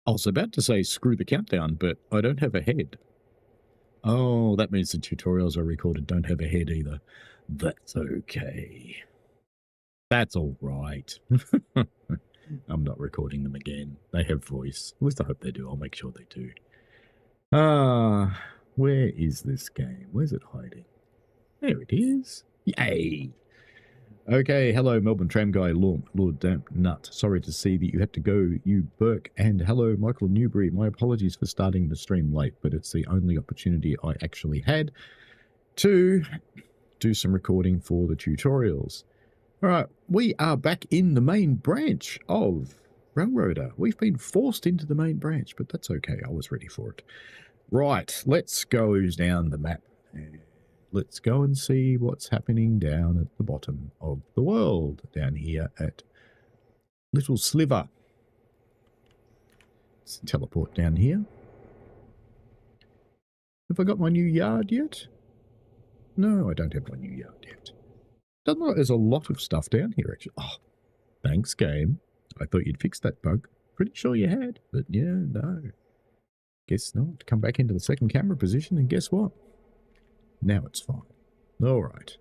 I was about to say screw the countdown, but I don't have a head. Oh, that means the tutorials I recorded don't have a head either. That's okay. That's all right. I'm not recording them again. They have voice. At least I hope they do. I'll make sure they do. Where is this game? Where's it hiding? There it is. Yay! Okay, hello, Melbourne Tram Guy, Lord Damp Nut. Sorry to see that you had to go, you Burke. And hello, Michael Newbury. My apologies for starting the stream late, but it's the only opportunity I actually had to do some recording for the tutorials. All right, we are back in the main branch of Railroader. We've been forced into the main branch, but that's okay. I was ready for it. Right, let's go down the map. Let's go and see what's happening down at the bottom of the world, down here at Little Sliver. Let's teleport down here. Have I got my new yard yet? No, I don't have my new yard yet. Doesn't look like there's a lot of stuff down here, actually. Oh, thanks, game. I thought you'd fixed that bug. Pretty sure you had, but yeah, no. Guess not. Come back into the second camera position, and guess what? Now it's fine. All right.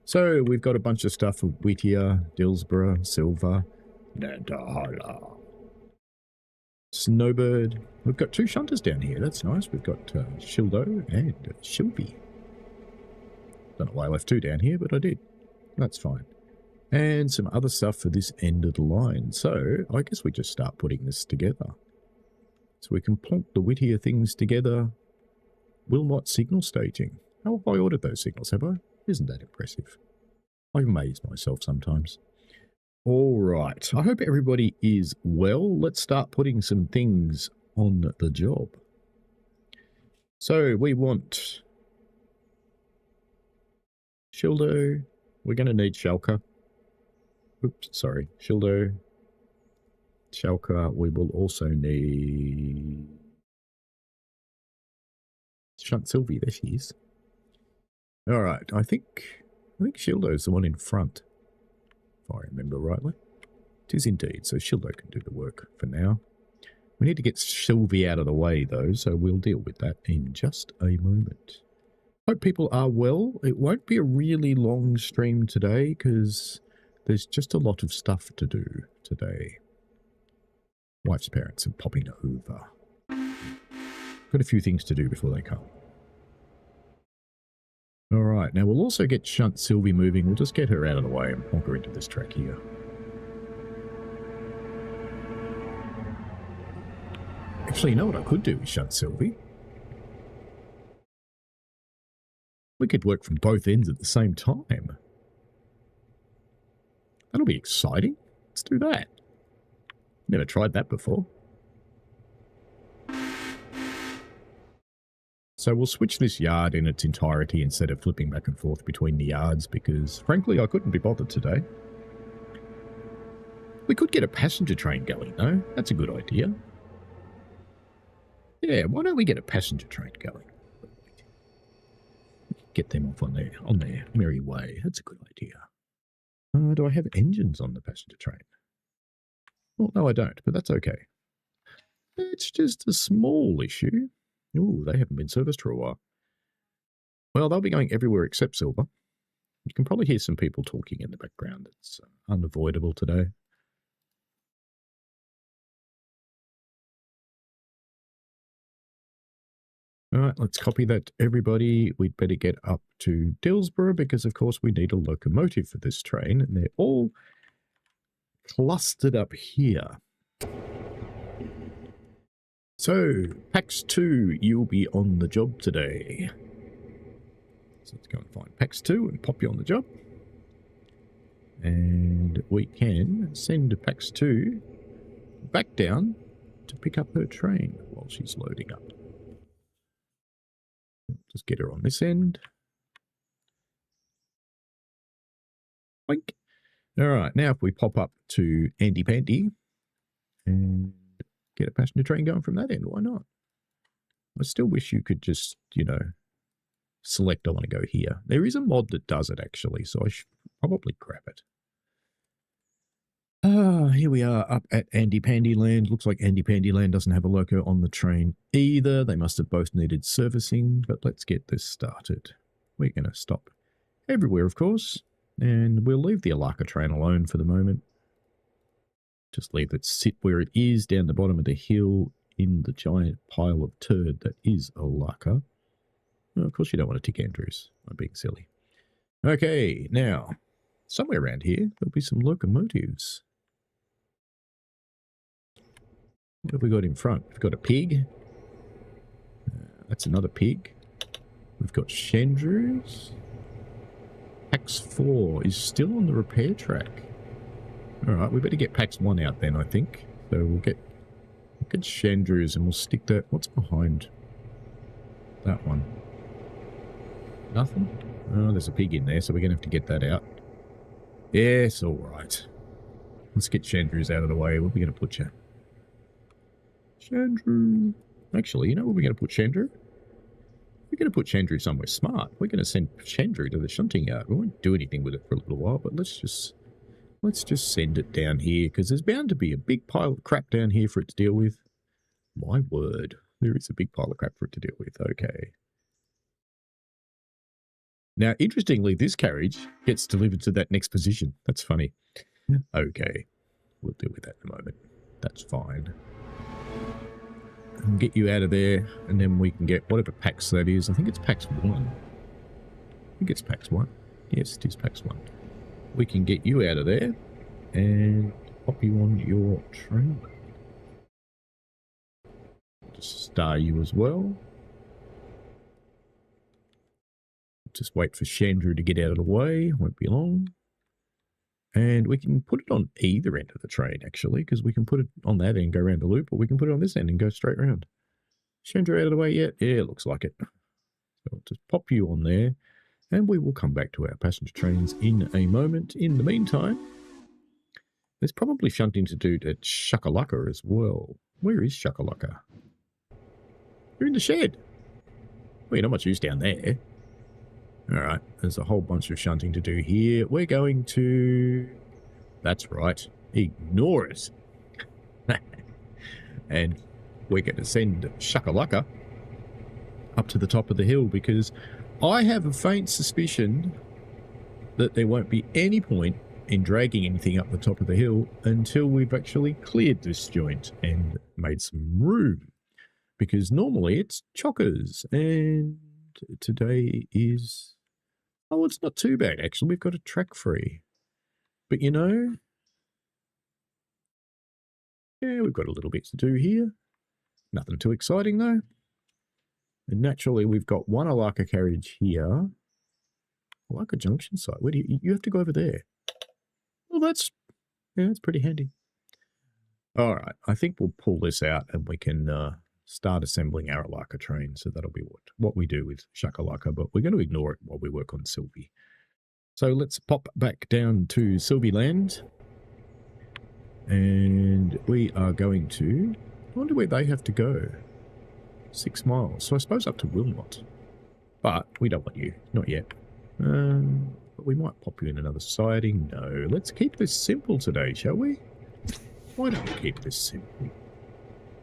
So we've got a bunch of stuff of Whittier, Dillsborough, Silver, Nantahala, Snowbird. We've got two shunters down here. That's nice. We've got Shildo and Shilby. Don't know why I left two down here, but I did. That's fine. And some other stuff for this end of the line. So I guess we just start putting this together. So we can plonk the Whittier things together. Wilmot signal staging. How have I ordered those signals, have I? Isn't that impressive? I amaze myself sometimes. All right. I hope everybody is well. Let's start putting some things on the job. So we want Shildo. We're going to need Shalka. Oops, sorry. Shildo. Shalka. We will also need Shunt Sylvie. There she is. All right. I think Shildo is the one in front, if I remember rightly. It is indeed. So Shildo can do the work for now. We need to get Sylvie out of the way, though, so we'll deal with that in just a moment. Hope people are well. It won't be a really long stream today because there's just a lot of stuff to do today. Wife's parents are popping over. Got a few things to do before they come. All right, now we'll also get Shunt Sylvie moving. We'll just get her out of the way and plonk her into this track here. Actually, you know what I could do with Shunt Sylvie? We could work from both ends at the same time. That'll be exciting. Let's do that. Never tried that before. So we'll switch this yard in its entirety instead of flipping back and forth between the yards because, frankly, I couldn't be bothered today. We could get a passenger train going, though. That's a good idea. Yeah, why don't we get a passenger train going? Get them off on their merry way. That's a good idea. Do I have engines on the passenger train? Well, no, I don't, but that's okay. It's just a small issue. Ooh, they haven't been serviced for a while. Well, they'll be going everywhere except Silver. You can probably hear some people talking in the background. It's unavoidable today. All right, let's copy that, everybody. We'd better get up to Dillsborough because, of course, we need a locomotive for this train, and they're all clustered up here. So, PAX 2, you'll be on the job today. So let's go and find PAX 2 and pop you on the job. And we can send PAX 2 back down to pick up her train while she's loading up. Just get her on this end. Boink. All right, now if we pop up to Andy Pandy and get a passenger train going from that end, why not? I still wish you could just, you know, select I want to go here. There is a mod that does it actually, so I should probably grab it. Here we are up at Andy Pandy Land. Looks like Andy Pandy Land doesn't have a loco on the train either. They must have both needed servicing, but let's get this started. We're going to stop everywhere, of course, and we'll leave the Alaka train alone for the moment. Just leave it sit where it is down the bottom of the hill in the giant pile of turd that is Alaka. Well, of course you don't want to tick Andrews. I'm being silly. Okay, now, somewhere around here, there'll be some locomotives. What have we got in front? We've got a pig. That's another pig. We've got Chandrus. Pax 4 is still on the repair track. Alright, we better get Pax 1 out then, I think. So we'll get Chandrus and we'll stick that... What's behind that one? Nothing? Oh, there's a pig in there, so we're going to have to get that out. Yes, alright. Let's get Chandrus out of the way. Where are we going to put you? Chandru. Actually, you know where we're going to put Chandru? We're going to put Chandru somewhere smart. We're going to send Chandru to the shunting yard. We won't do anything with it for a little while, but let's just send it down here, because there's bound to be a big pile of crap down here for it to deal with. My word, there is a big pile of crap for it to deal with. Okay. Now, interestingly, this carriage gets delivered to that next position. That's funny. Okay, we'll deal with that in a moment. That's fine. I'll get you out of there, and then we can get whatever Pax that is. I think it's Pax 1. I think it's Pax 1. Yes, it is Pax 1. We can get you out of there and pop you on your train. Just star you as well. Just wait for Chandru to get out of the way. Won't be long. And we can put it on either end of the train, actually, because we can put it on that end and go around the loop, or we can put it on this end and go straight around. Chandru out of the way yet? Yeah, looks like it. So I'll just pop you on there, and we will come back to our passenger trains in a moment. In the meantime, there's probably shunting to do at Shakalaka as well. Where is Shakalaka? You're in the shed. Well, you're not much use down there. Alright, there's a whole bunch of shunting to do here. We're going to... That's right. Ignore it. And we're going to send Shakalaka up to the top of the hill, because I have a faint suspicion that there won't be any point in dragging anything up the top of the hill until we've actually cleared this joint and made some room. Because normally it's chockers, and today is... Oh, it's not too bad, actually. We've got a track free. But, you know, yeah, we've got a little bit to do here. Nothing too exciting, though. And naturally, we've got one Alaka carriage here. Alaka Junction site. Where do you have to go over there? Well, that's pretty handy. All right, I think we'll pull this out and we can start assembling our Alaka train. So that'll be what we do with Shakalaka, but we're going to ignore it while we work on Sylvie. So let's pop back down to Sylvie Land. And we are going to... I wonder where they have to go. 6 miles. So I suppose up to Wilmot. But we don't want you. Not yet. But we might pop you in another siding. No. Let's keep this simple today, shall we? Why don't we keep this simple?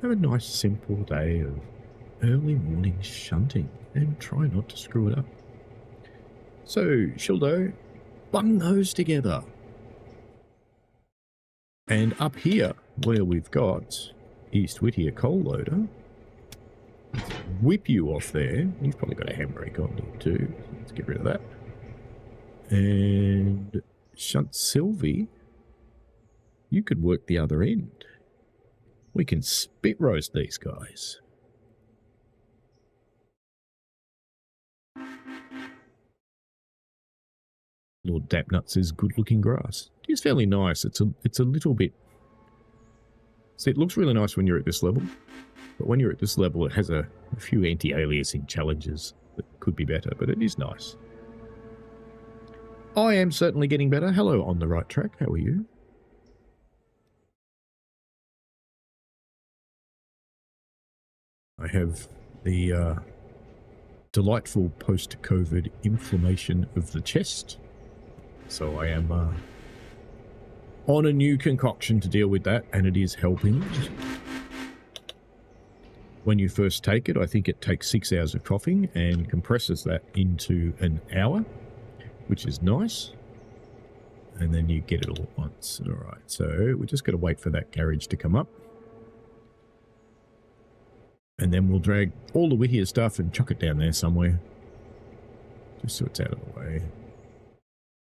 Have a nice simple day of early morning shunting and try not to screw it up. So, Shildo, bung those together. And up here, where we've got East Whittier coal loader, let's whip you off there. You've probably got a handbrake on you too. Let's get rid of that. And shunt Sylvie, you could work the other end. We can spit roast these guys. Lord Dapnut says good looking grass. It is fairly nice. It's a little bit... See, it looks really nice when you're at this level. But when you're at this level, it has a few anti-aliasing challenges that could be better, but it is nice. I am certainly getting better. Hello, On the Right Track. How are you? I have the delightful post-COVID inflammation of the chest. So I am on a new concoction to deal with that, and it is helping. When you first take it, I think it takes 6 hours of coughing and compresses that into an hour, which is nice. And then you get it all at once. All right, so we just got to wait for that garage to come up. And then we'll drag all the Whittier stuff and chuck it down there somewhere. Just so it's out of the way.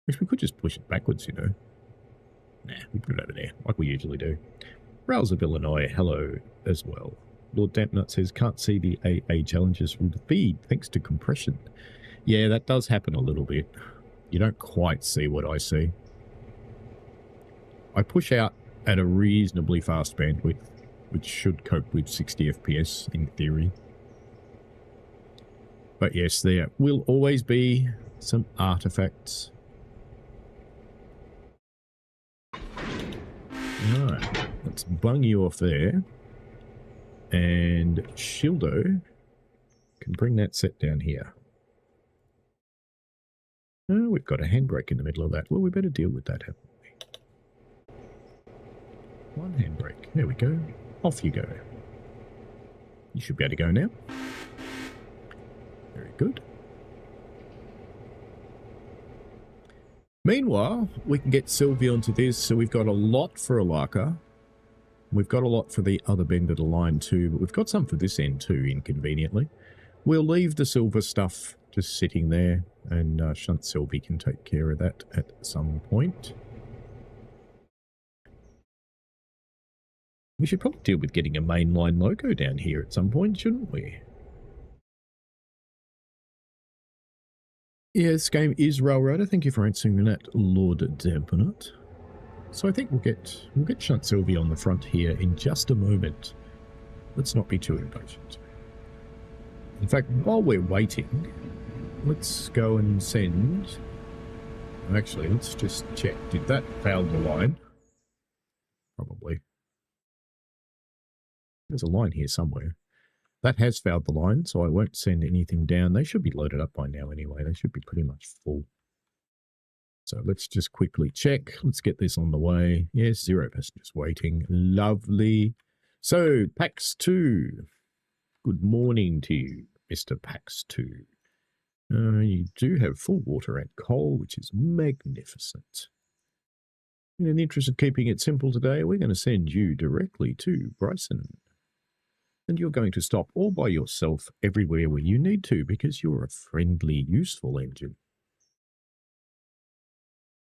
Which we could just push it backwards, you know. Nah, we put it over there, like we usually do. Rails of Illinois, hello as well. Lord Dampnut says, can't see the AA challenges from the feed, thanks to compression. Yeah, that does happen a little bit. You don't quite see what I see. I push out at a reasonably fast bandwidth, which should cope with 60 FPS in theory. But yes, there will always be some artifacts. Alright, let's bung you off there. And Shildo can bring that set down here. Oh, we've got a handbrake in the middle of that. Well, we better deal with that, haven't we? One handbrake. There we go. Off you go. You should be able to go now. Very good. Meanwhile, we can get Sylvie onto this. So we've got a lot for Alaka. We've got a lot for the other bend of the line too, but we've got some for this end too, inconveniently. We'll leave the silver stuff just sitting there, and Shunt Sylvie can take care of that at some point. We should probably deal with getting a mainline loco down here at some point, shouldn't we? Yeah, this game is Railroader. Thank you for answering that, Lord Dampenut. So I think we'll get Shunt Sylvie on the front here in just a moment. Let's not be too impatient. In fact, while we're waiting, let's go and send... Actually, let's just check. Did that foul the line? Probably. There's a line here somewhere. That has fouled the line, so I won't send anything down. They should be loaded up by now anyway. They should be pretty much full. So let's just quickly check. Let's get this on the way. Yes, 0 passengers waiting. Lovely. So, PAX 2. Good morning to you, Mr. PAX 2. You do have full water and coal, which is magnificent. In the interest of keeping it simple today, we're going to send you directly to Bryson. And you're going to stop all by yourself everywhere where you need to because you're a friendly, useful engine.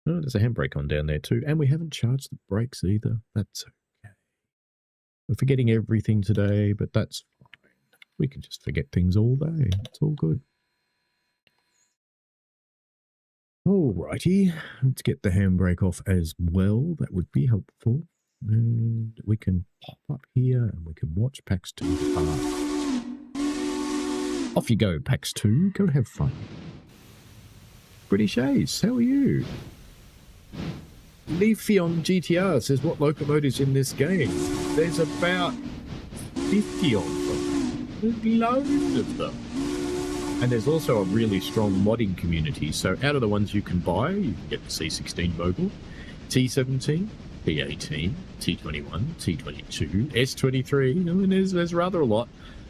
Oh, there's a handbrake on down there too. And we haven't charged the brakes either. That's okay. We're forgetting everything today, but that's fine. We can just forget things all day. It's all good. Alrighty. Let's get the handbrake off as well. That would be helpful. And we can pop up here and we can watch PAX 2 depart. Off you go, PAX 2. Go have fun. British Ace, how are you? Leafeon GTR says, what locomotives in this game? There's about 50 of them. There's loads of them. And there's also a really strong modding community. So out of the ones you can buy, you can get the C16 Mogul, T17, P18, T21, T22, S23. I mean, there's rather a lot.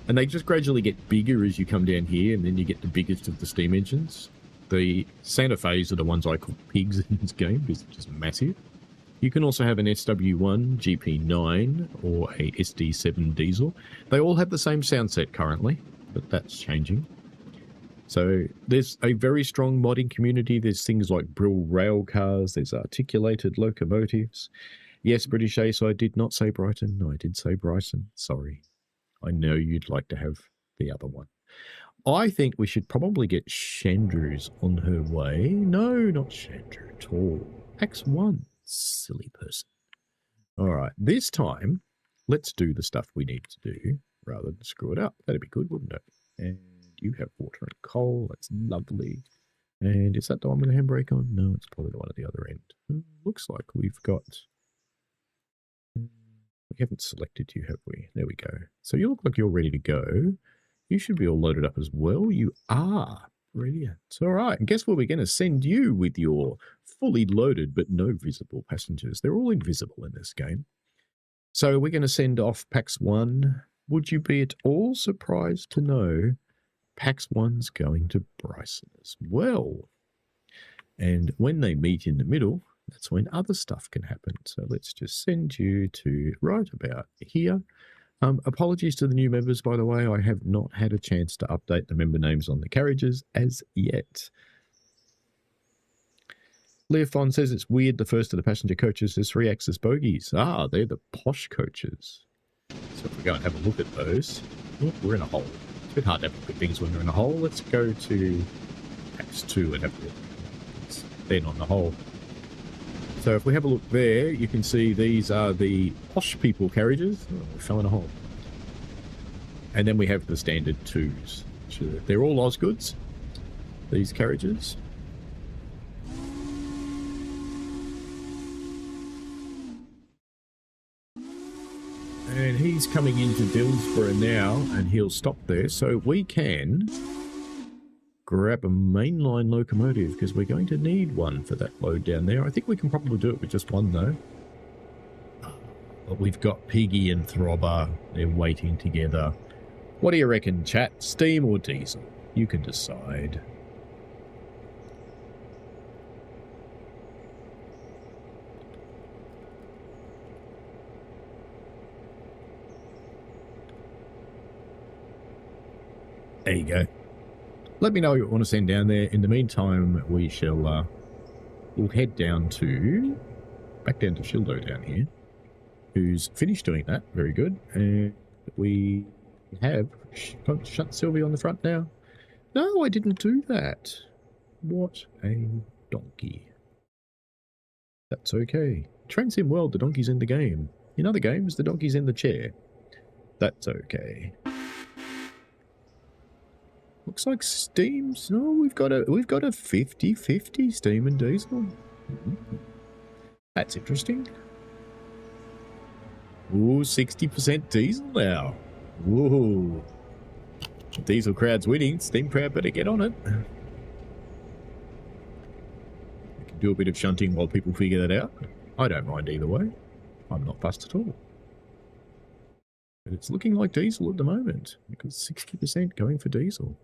And they just gradually get bigger as you come down here, and then you get the biggest of the steam engines. The Santa Fe's are the ones I call pigs in this game because they're just massive. You can also have an SW1, GP9, or a SD7 diesel. They all have the same sound set currently, but that's changing. So there's a very strong modding community. There's things like Brill rail cars. There's articulated locomotives. Yes, British Ace, I did not say Brighton. No, I did say Bryson. Sorry. I know you'd like to have the other one. I think we should probably get Chandru's on her way. No, not Chandru at all. PAX 1. Silly person. All right, this time, let's do the stuff we need to do rather than screw it up. That'd be good, wouldn't it? And you have water and coal. That's lovely. And is that the one with the handbrake on? No, it's probably the one at the other end. Looks like we've got... We haven't selected you, have we? There we go. So you look like you're ready to go. You should be all loaded up as well. You are. Brilliant. All right. And guess what we're going to send you with your fully loaded but no visible passengers? They're all invisible in this game. So we're going to send off PAX 1. Would you be at all surprised to know PAX 1's going to Bryson as well? And when they meet in the middle, that's when other stuff can happen. So let's just send you to right about here. Apologies to the new members, by the way. I have not had a chance to update the member names on the carriages as yet. Leofon says it's weird the first of the passenger coaches is 3-axis bogies. Ah, they're the posh coaches. So if we go and have a look at those, oh, we're in a hole. It's a bit hard to have a look at things when they're in a hole. Let's go to PAX 2 and have a look. It's then on the hole. So if we have a look there, you can see these are the posh people carriages. Oh, we fell in a hole. And then we have the standard 2s. They're all Osgoods, these carriages. And he's coming into Dillsborough now, and he'll stop there. So we can grab a mainline locomotive, because we're going to need one for that load down there. I think we can probably do it with just one, though. But we've got Piggy and Throbber. They're waiting together. What do you reckon, chat? Steam or diesel? You can decide. There you go. Let me know what you want to send down there. In the meantime, we shall we'll head down to back down to Shildo down here, who's finished doing that. Very good. And we have shut Sylvie on the front now. No, I didn't do that. What a donkey. That's okay. Trains him well, the donkey's in the game. In other games, the donkey's in the chair. That's okay. Looks like steam's. No, we've got a 50-50 steam and diesel. That's interesting. Ooh, 60% diesel now. Whoa. Diesel crowd's winning. Steam crowd better get on it. We can do a bit of shunting while people figure that out. I don't mind either way. I'm not fussed at all. But it's looking like diesel at the moment, because 60% going for diesel.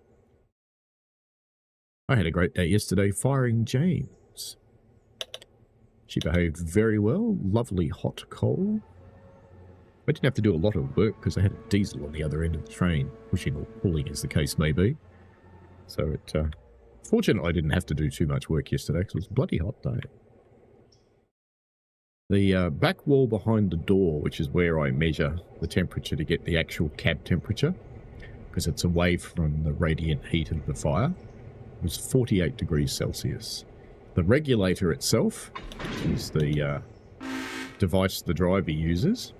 I had a great day yesterday firing James. She behaved very well. Lovely hot coal. I didn't have to do a lot of work because I had a diesel on the other end of the train, pushing or pulling as the case may be. So it, fortunately I didn't have to do too much work yesterday because it was a bloody hot day. The back wall behind the door, which is where I measure the temperature to get the actual cab temperature, because it's away from the radiant heat of the fire, was 48 degrees Celsius. The regulator itself, which is the device the driver uses.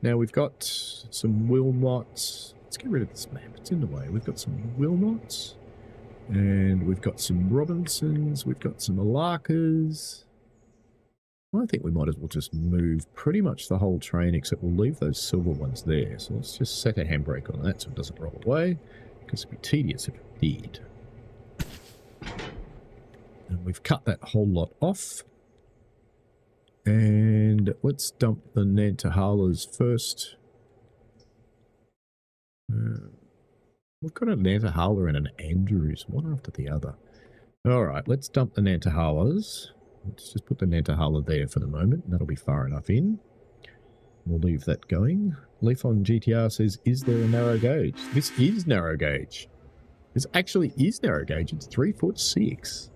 Now we've got some Wilmots. Let's get rid of this map, it's in the way. We've got some Wilmots, and we've got some Robinsons, we've got some Alakas. I think we might as well just move pretty much the whole train, except we'll leave those silver ones there. So let's just set a handbrake on that so it doesn't roll away, because it'd be tedious if it did. And we've cut that whole lot off. And let's dump the Nantahalas first. We've got a Nantahala and an Andrews, one after the other. Alright, let's dump the Nantahalas. Let's just put the Nantahala there for the moment. That'll be far enough in. We'll leave that going. Leaf on GTR says, is there a narrow gauge? This is narrow gauge. This actually is narrow gauge. It's 3'6",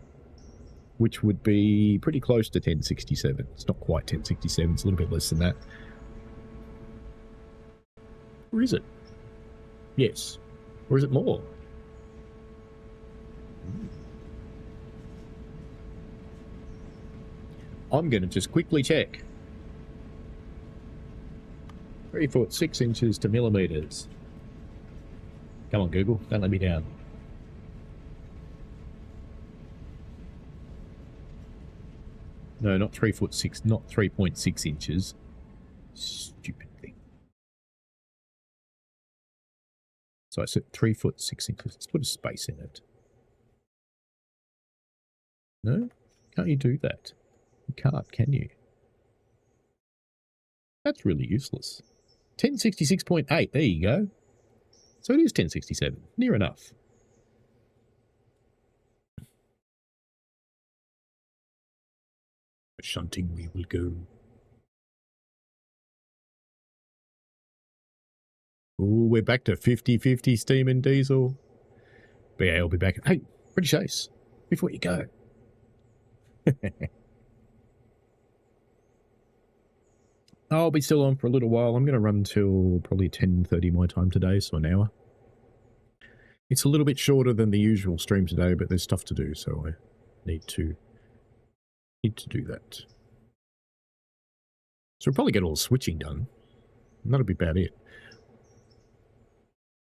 which would be pretty close to 1067. It's not quite 1067. It's a little bit less than that. Or is it? Yes. Or is it more? I'm going to just quickly check. 3'6" to millimeters. Come on, Google. Don't let me down. No, not 3'6", not 3.6 inches. Stupid thing. So I said 3'6". Let's put a space in it. No? Can't you do that? You can't, can you? That's really useless. 1066.8, there you go. So it is 1067, near enough. Shunting we will go. Oh, we're back to 50-50 steam and diesel. But yeah, I'll be back. Hey, British Ace, before you go. I'll be still on for a little while. I'm going to run until probably 10:30 my time today, so an hour. It's a little bit shorter than the usual stream today, but there's stuff to do, so I need to do that. So we'll probably get all the switching done. And that'll be about it.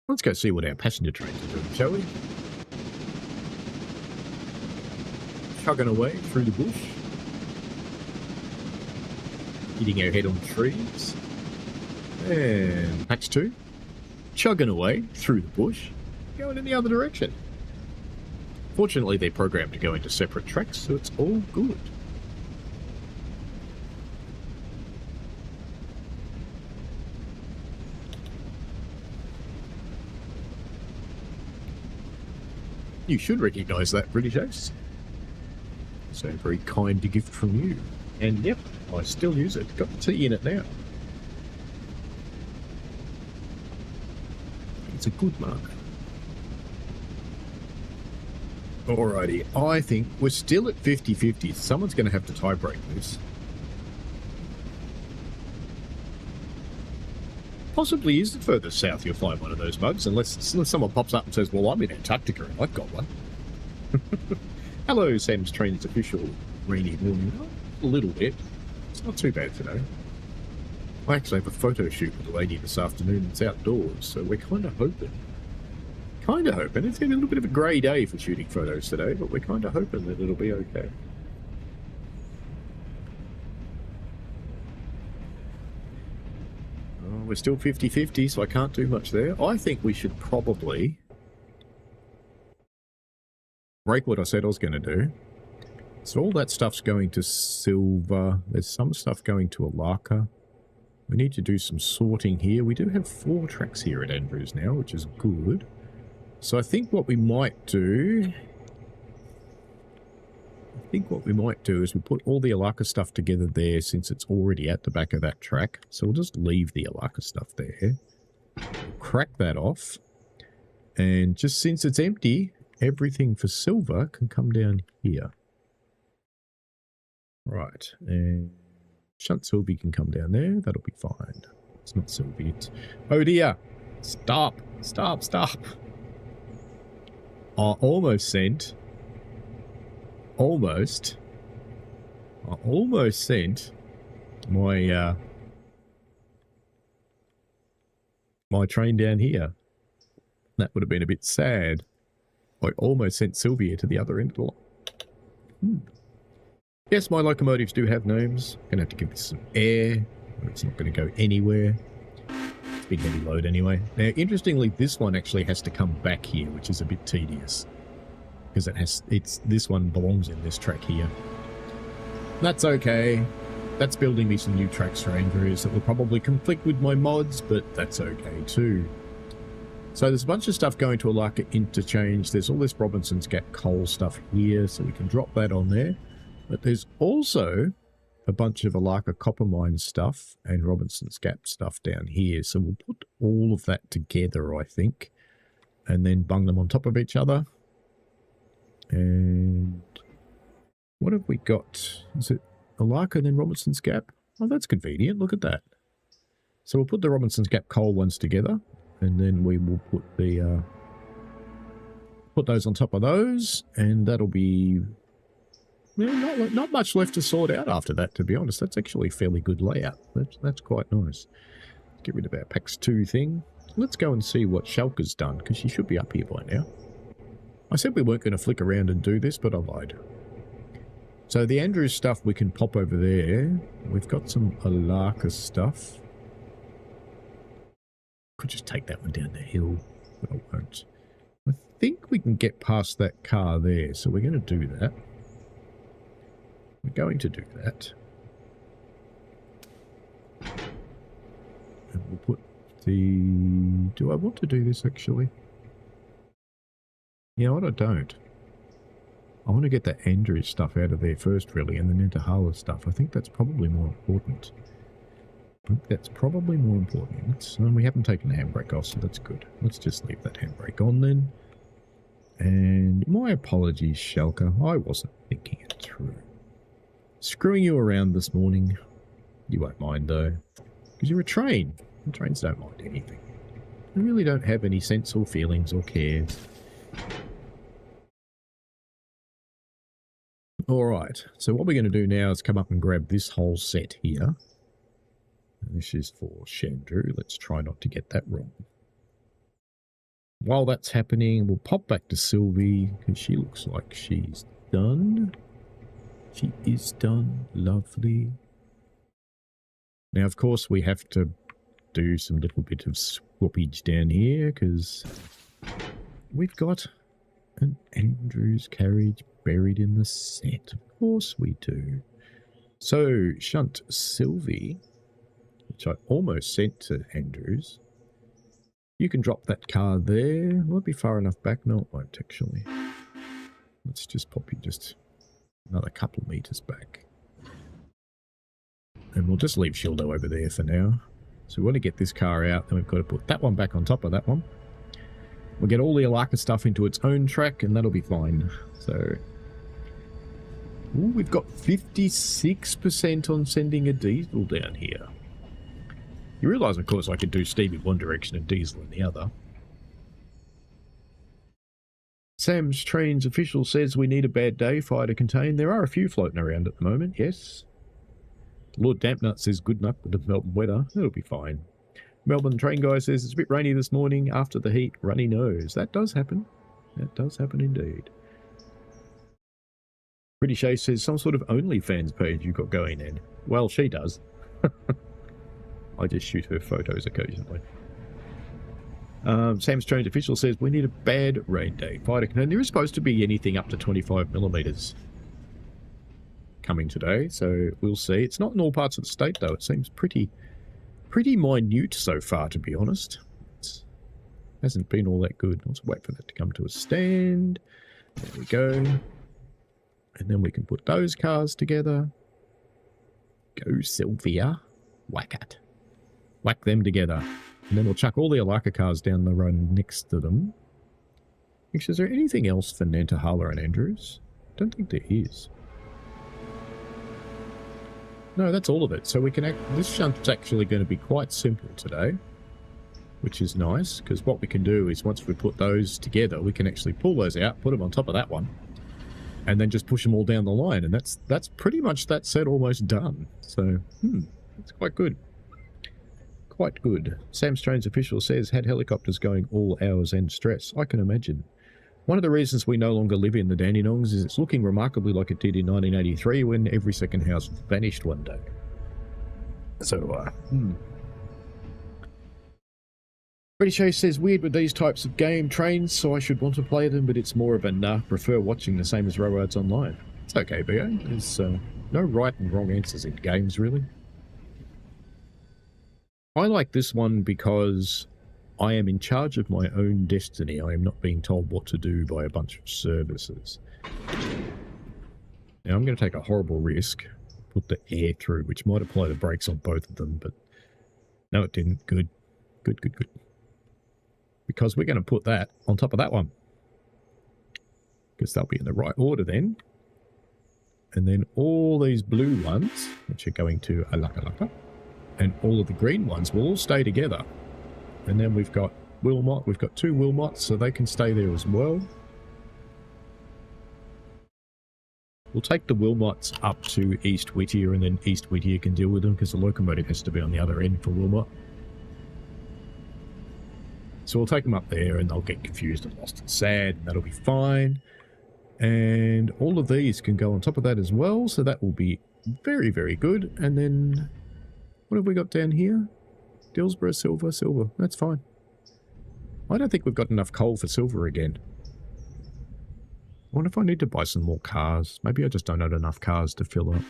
Let's go see what our passenger trains are doing, shall we? Chugging away through the bush. Hitting our head on trees. And patch 2. Chugging away through the bush. Going in the other direction. Fortunately, they're programmed to go into separate tracks, so it's all good. You should recognise that, British Ace. So a very kind gift from you. And yep, I still use it. Got the T in it now. It's a good mark. Alrighty, I think we're still at 50-50. Someone's going to have to tie break this. Possibly is the furthest south you'll find one of those mugs, unless someone pops up and says, well, I'm in Antarctica and I've got one. Hello, Sam's Train's official rainy morning. A little bit. It's not too bad today. I actually have a photo shoot with a lady this afternoon. It's outdoors, so we're kind of hoping. It's going to be a little bit of a grey day for shooting photos today, but we're kind of hoping that it'll be okay. Oh, we're still 50-50, so I can't do much there. I think we should probably break what I said I was going to do. So all that stuff's going to silver. There's some stuff going to Alaka. We need to do some sorting here. We do have 4 tracks here at Andrews now, which is good. So I think what we might do... is we put all the Alaka stuff together there since it's already at the back of that track. So we'll just leave the Alaka stuff there. We'll crack that off. And just since it's empty, everything for silver can come down here. Right, and Shunt Sylvie can come down there. That'll be fine. It's not Sylvie, it's... Oh dear! Stop! Stop! Stop! I almost sent my my train down here. That would have been a bit sad. I almost sent Sylvia to the other end of the line. Yes, my locomotives do have names. Gonna have to give this some air. It's not going to go anywhere. It's a big heavy load anyway. Now, interestingly, this one actually has to come back here, which is a bit tedious. Because this one belongs in this track here. That's okay. That's building me some new tracks for Andrews that will probably conflict with my mods, but that's okay too. So there's a bunch of stuff going to Alaka Interchange. There's all this Robinson's Gap coal stuff here, so we can drop that on there. But there's also a bunch of Alaka Copper Mine stuff and Robinson's Gap stuff down here. So we'll put all of that together, I think, and then bung them on top of each other. And what have we got? Is it Alaka and then Robinson's Gap? Oh, that's convenient. Look at that. So we'll put the Robinson's Gap coal ones together, and then we will put the put those on top of those, and that'll be not much left to sort out after that, to be honest. That's actually a fairly good layout. That's quite nice. Let's get rid of our PAX 2 thing. Let's go and see what Schalke's done, because she should be up here by now. I said we weren't going to flick around and do this, but I lied. So the Andrews stuff we can pop over there. We've got some Alaka stuff. Could just take that one down the hill, but I won't. I think we can get past that car there, so we're going to do that. We're going to do that. And we'll put the... Do I want to do this, actually? Yeah, what I don't. I want to get the Andrews stuff out of there first, really, and then into Harla's stuff. I think that's probably more important. And we haven't taken the handbrake off, so that's good. Let's just leave that handbrake on then. And my apologies, Shalka. I wasn't thinking it through. Screwing you around this morning. You won't mind, though. Because you're a train. And trains don't mind anything. They really don't have any sense or feelings or cares. Alright, so what we're going to do now is come up and grab this whole set here. And this is for Chandru. Let's try not to get that wrong. While that's happening, we'll pop back to Sylvie, because she looks like she's done. She is done. Lovely. Now, of course, we have to do some little bit of swoopage down here, because we've got an Andrews carriage buried in the set. Of course we do. So, shunt Sylvie, which I almost sent to Andrews. You can drop that car there. Will it be far enough back? No, it won't, actually. Let's just pop you just another couple meters back. And we'll just leave Shildo over there for now. So we want to get this car out, then we've got to put that one back on top of that one. We'll get all the Alaka stuff into its own track, and that'll be fine. So, ooh, we've got 56% on sending a diesel down here. You realise, of course, I could do Steve in one direction and Diesel in the other. Sam's Trains official says we need a bad day fire to contain. There are a few floating around at the moment, yes. Lord Dampnut says good luck with the Melbourne weather. It'll be fine. Melbourne Train Guy says it's a bit rainy this morning. After the heat, runny nose. That does happen. That does happen indeed. Pretty Shay says some sort of OnlyFans page you've got going, Ed. Well, she does. I just shoot her photos occasionally. Sam's Trains official says we need a bad rain day. Fire to contain. There is supposed to be anything up to 25 millimeters coming today, so we'll see. It's not in all parts of the state, though. It seems pretty minute so far, to be honest. It hasn't been all that good. Let's wait for that to come to a stand. There we go. And then we can put those cars together. Go, Sylvia. Whack it. Whack them together. And then we'll chuck all the Alaka cars down the road next to them. Actually, is there anything else for Nanta, Harla, and Andrews? Don't think there is. No, that's all of it. So we can this shunt's actually going to be quite simple today, which is nice, because what we can do is once we put those together, we can actually pull those out, put them on top of that one, and then just push them all down the line. And that's pretty much that set almost done. So, it's quite good. Quite good. Sam Strange's official says, had helicopters going all hours and stress. I can imagine. One of the reasons we no longer live in the Dandenongs is it's looking remarkably like it did in 1983 when every second house vanished one day. So, Pretty Chase says, weird with these types of game trains, so I should want to play them, but it's more of a nah, prefer watching the same as Railroads Online. It's okay, BO. There's no right and wrong answers in games, really. I like this one because I am in charge of my own destiny. I am not being told what to do by a bunch of services. Now, I'm going to take a horrible risk, put the air through, which might apply the brakes on both of them, but no, it didn't. Good. Good, good, good. Because we're going to put that on top of that one. Because they'll be in the right order then. And then all these blue ones, which are going to Alaka, and all of the green ones will all stay together. And then we've got Wilmot. We've got two Wilmots, so they can stay there as well. We'll take the Wilmots up to East Whittier, and then East Whittier can deal with them, because the locomotive has to be on the other end for Wilmot. So we'll take them up there, and they'll get confused and lost and sad, and that'll be fine. And all of these can go on top of that as well, so that will be very, very good. And then, what have we got down here? Dillsborough, silver. That's fine. I don't think we've got enough coal for silver again. wonder if I need to buy some more cars. Maybe I just don't have enough cars to fill up.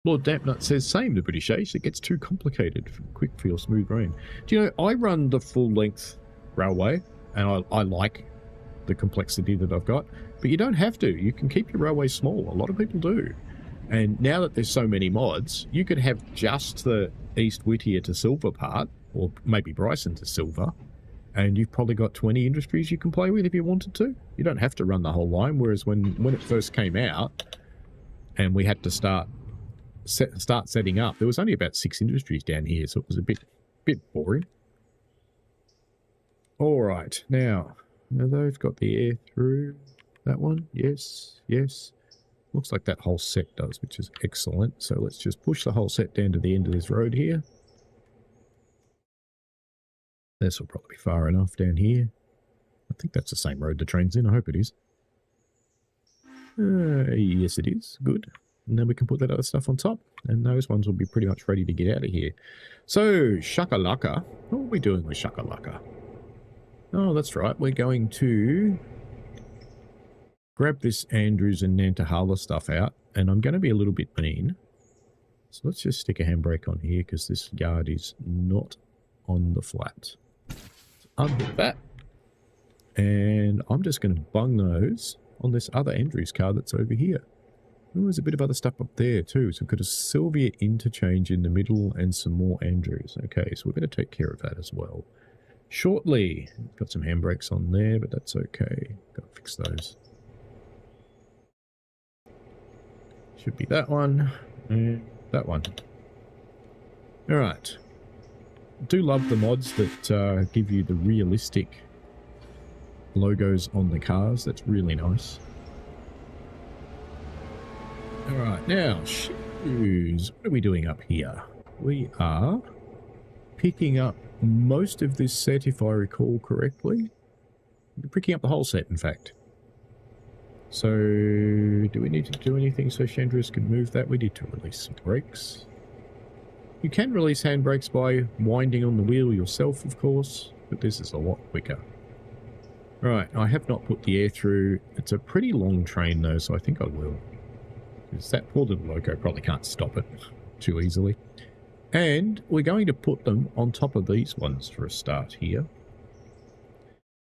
Lord Dampnut says, same to British Ace. It gets too complicated for quick feel smooth rain. Do you know, I run the full length railway, and I like the complexity that I've got, but you don't have to. You can keep your railway small. A lot of people do. And now that there's so many mods, you could have just the East Whittier to Silver part, or maybe Bryson to Silver, and you've probably got 20 industries you can play with if you wanted to. You don't have to run the whole line, whereas when it first came out, and we had to start setting up, there was only about 6 industries down here, so it was a bit boring. All right, now they've got the air through that one. Yes. Looks like that whole set does, which is excellent. So let's just push the whole set down to the end of this road here. This will probably be far enough down here. I think that's the same road the train's in. I hope it is. Yes, it is. Good. And then we can put that other stuff on top. And those ones will be pretty much ready to get out of here. So, Shakalaka. What are we doing with Shakalaka? Oh, that's right. We're going to grab this Andrews and Nantahala stuff out. And I'm going to be a little bit mean. So let's just stick a handbrake on here because this yard is not on the flat. Unhook that. And I'm just going to bung those on this other Andrews car that's over here. Oh, there's a bit of other stuff up there too. So we've got a Sylvia interchange in the middle and some more Andrews. Okay, so we're going to take care of that as well shortly. Got some handbrakes on there, but that's okay. Got to fix those. Should be that one and that one. All right. I do love the mods that give you the realistic logos on the cars. That's really nice. All right, now shoes. What are we doing up here? We are picking up most of this set, if I recall correctly. We're picking up the whole set, in fact. So, do we need to do anything so Chandras can move that? We need to release some brakes. You can release handbrakes by winding on the wheel yourself, of course, but this is a lot quicker. Right, I have not put the air through. It's a pretty long train, though, so I think I will. Because that poor little loco probably can't stop it too easily. And we're going to put them on top of these ones for a start here.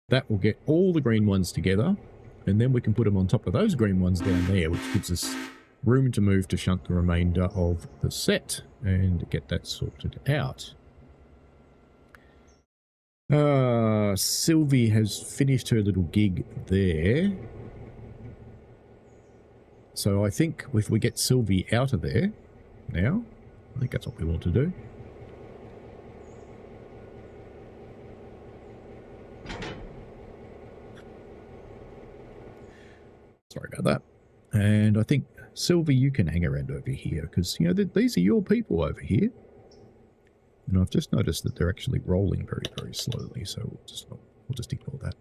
That will get all the green ones together, and then we can put them on top of those green ones down there, which gives us room to move to shunt the remainder of the set and get that sorted out. Sylvie has finished her little gig there. So I think if we get Sylvie out of there now, I think that's what we want to do. Sorry about that. And I think, Sylvie, you can hang around over here because, you know, these are your people over here. And I've just noticed that they're actually rolling very, very slowly, so we'll just ignore that.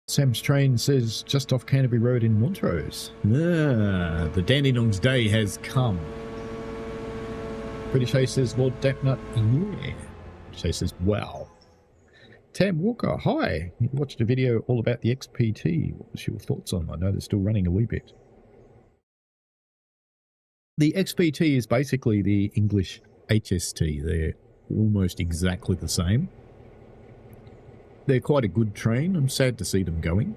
Sam's train says just off Canterbury Road in Montrose. Ah, the Dandenongs Day has come. British Ace says, Lord Dampnut, yeah. British Ace says, wow. Tam Walker, hi. You watched a video all about the XPT. What was your thoughts on? I know they're still running a wee bit. The XPT is basically the English HST. They're almost exactly the same. They're quite a good train. I'm sad to see them going.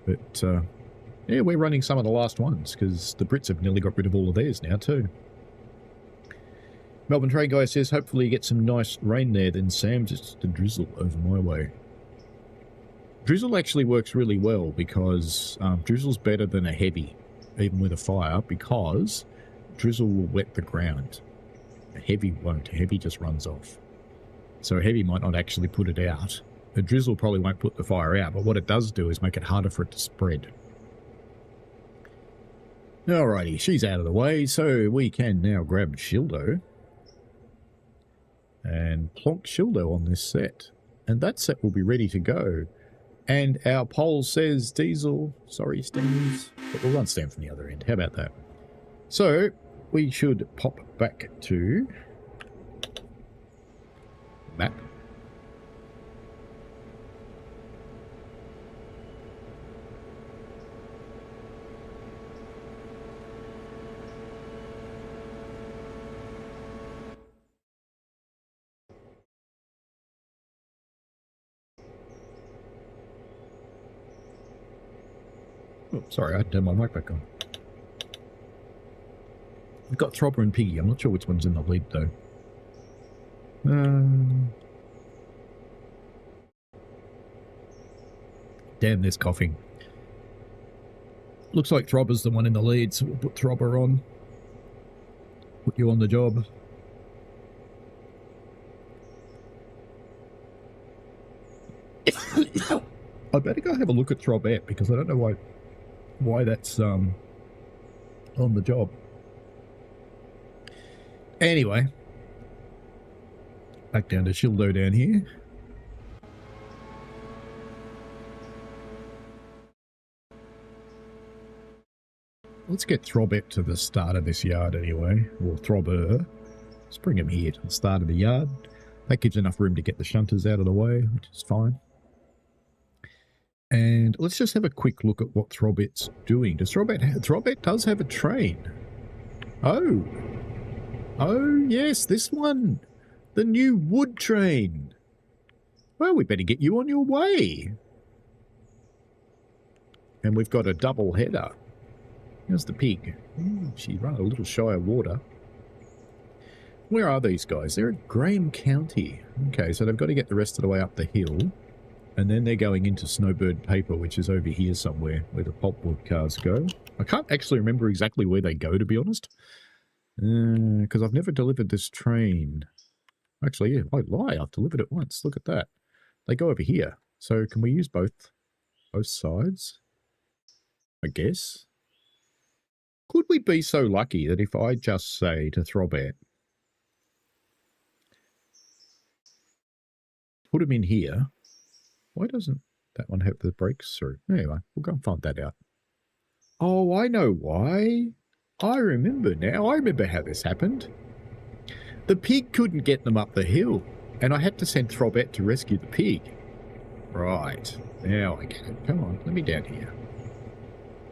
But, yeah, we're running some of the last ones because the Brits have nearly got rid of all of theirs now too. Melbourne Train Guy says, hopefully you get some nice rain there, then Sam, just a drizzle over my way. Drizzle actually works really well because drizzle's better than a heavy, even with a fire, because drizzle will wet the ground. A heavy won't. A heavy just runs off. So a heavy might not actually put it out. A drizzle probably won't put the fire out, but what it does do is make it harder for it to spread. Alrighty, she's out of the way, so we can now grab Shildo and plonk Shildo on this set. And that set will be ready to go And our poll says diesel. Sorry, steams. But we'll run steam from the other end. How about that? So we should pop back to map. Oh, sorry, I had to turn my mic back on. We've got Throbber and Piggy. I'm not sure which one's in the lead, though. Damn, there's coughing. Looks like Throbber's the one in the lead, so we'll put Throbber on. Put you on the job. I better go have a look at Throbette, because I don't know why that's on the job. Anyway, back down to Shildo down here. Let's get Throbette to the start of this yard anyway, or Throbber. Let's bring him here to the start of the yard. That gives enough room to get the shunters out of the way, which is fine. And let's just have a quick look at what Throbette's doing. Does Throbette does have a train. Oh. Oh, yes, this one. The new wood train. Well, we better get you on your way. And we've got a double header. Here's the pig. She run a little shy of water. Where are these guys? They're at Graham County. Okay, so they've got to get the rest of the way up the hill. And then they're going into Snowbird Paper, which is over here somewhere, where the pulpwood cars go. I can't actually remember exactly where they go, to be honest. Because I've never delivered this train. Actually, yeah, I lie. I've delivered it once. Look at that. They go over here. So can we use both sides? I guess. Could we be so lucky that if I just say to Throbette, put him in here, why doesn't that one have the brakes through? Anyway, we'll go and find that out. Oh, I know why. I remember now. I remember how this happened. The pig couldn't get them up the hill, and I had to send Throbette to rescue the pig. Right. Now I get it. Come on, let me down here.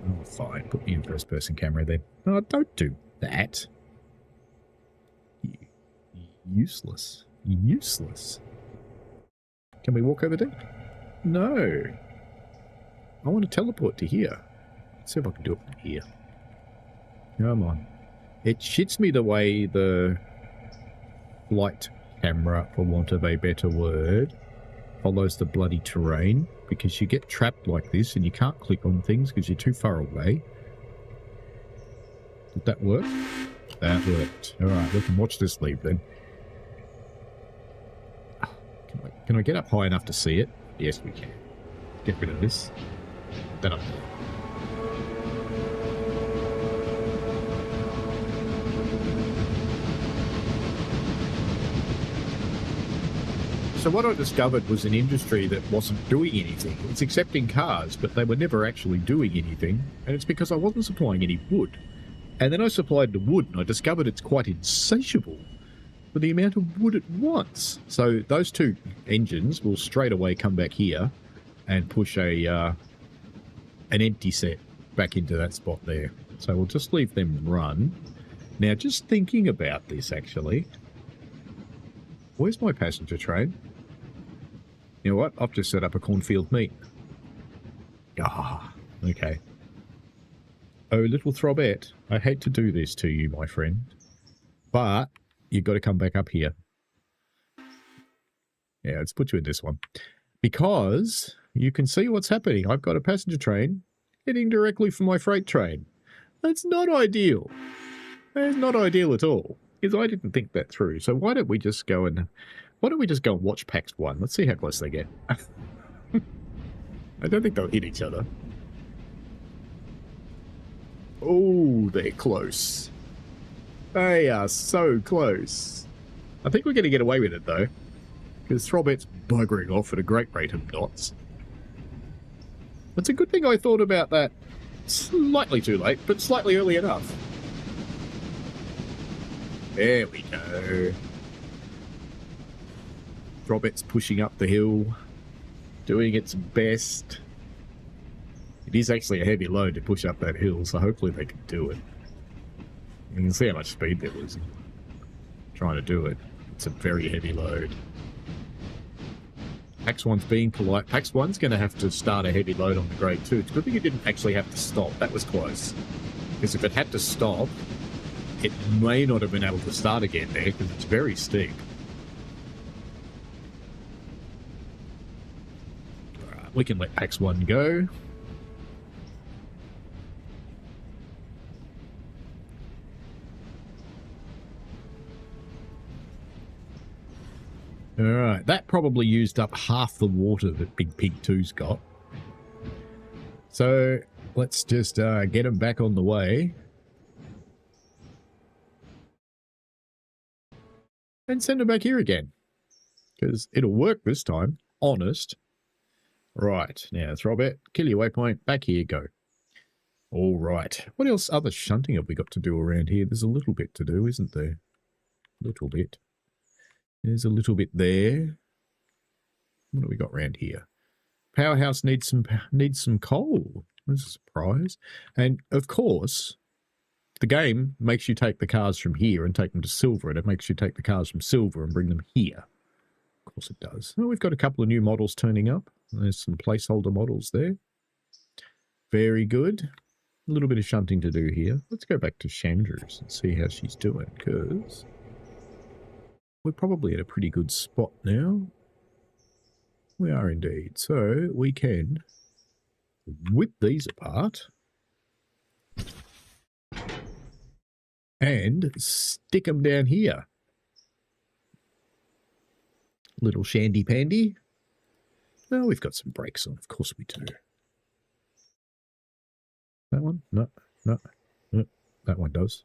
Oh, fine. Put me in first-person camera then. No, don't do that. Useless. Useless. Can we walk over there? No. I want to teleport to here. Let's see if I can do it from here. Come on. It shits me the way the flight camera, for want of a better word, follows the bloody terrain, because you get trapped like this and you can't click on things because you're too far away. Did that work? That worked. Alright, we can watch this leave then. Can I get up high enough to see it? Yes, we can. Get rid of this. Then up there. So what I discovered was an industry that wasn't doing anything. It's accepting cars, but they were never actually doing anything. And it's because I wasn't supplying any wood. And then I supplied the wood, and I discovered it's quite insatiable for the amount of wood it wants. So those two engines will straight away come back here and push an empty set back into that spot there. So we'll just leave them run. Now, just thinking about this, actually, where's my passenger train? You know what? I've just set up a cornfield meet. Ah, okay. Oh, little Throbette, I hate to do this to you, my friend, but you've got to come back up here. Yeah, let's put you in this one. Because you can see what's happening. I've got a passenger train heading directly for my freight train. That's not ideal. That's not ideal at all. Because I didn't think that through. So why don't we just go and watch PAX 1? Let's see how close they get. I don't think they'll hit each other. Oh, they're close. They are so close. I think we're going to get away with it, though. Because Throbette's buggering off at a great rate of knots. It's a good thing I thought about that slightly too late, but slightly early enough. There we go. Drobet's pushing up the hill, doing its best. It is actually a heavy load to push up that hill, so hopefully they can do it. You can see how much speed they're losing trying to do it. It's a very heavy load. Pax 1's being polite. Pax 1's going to have to start a heavy load on the grade 2. It's a good thing it didn't actually have to stop. That was close. Because if it had to stop, it may not have been able to start again there because it's very steep. Alright, we can let Pax 1 go. Alright, that probably used up half the water that Big Pig 2's got. So, let's just get him back on the way. And send him back here again. Because it'll work this time. Honest. Right, now Throbet, kill your waypoint, back here, go. Alright, what else other shunting have we got to do around here? There's a little bit to do, isn't there? Little bit. There's a little bit there. What do we got around here? Powerhouse needs some coal. That's a surprise. And of course, the game makes you take the cars from here and take them to silver, and it makes you take the cars from silver and bring them here. Of course it does. Well, we've got a couple of new models turning up. There's some placeholder models there. Very good. A little bit of shunting to do here. Let's go back to Chandra's and see how she's doing, because we're probably at a pretty good spot now. We are indeed. So we can whip these apart and stick them down here. Little shandy pandy. Well, we've got some brakes on. Of course we do. That one? No, no, no. That one does.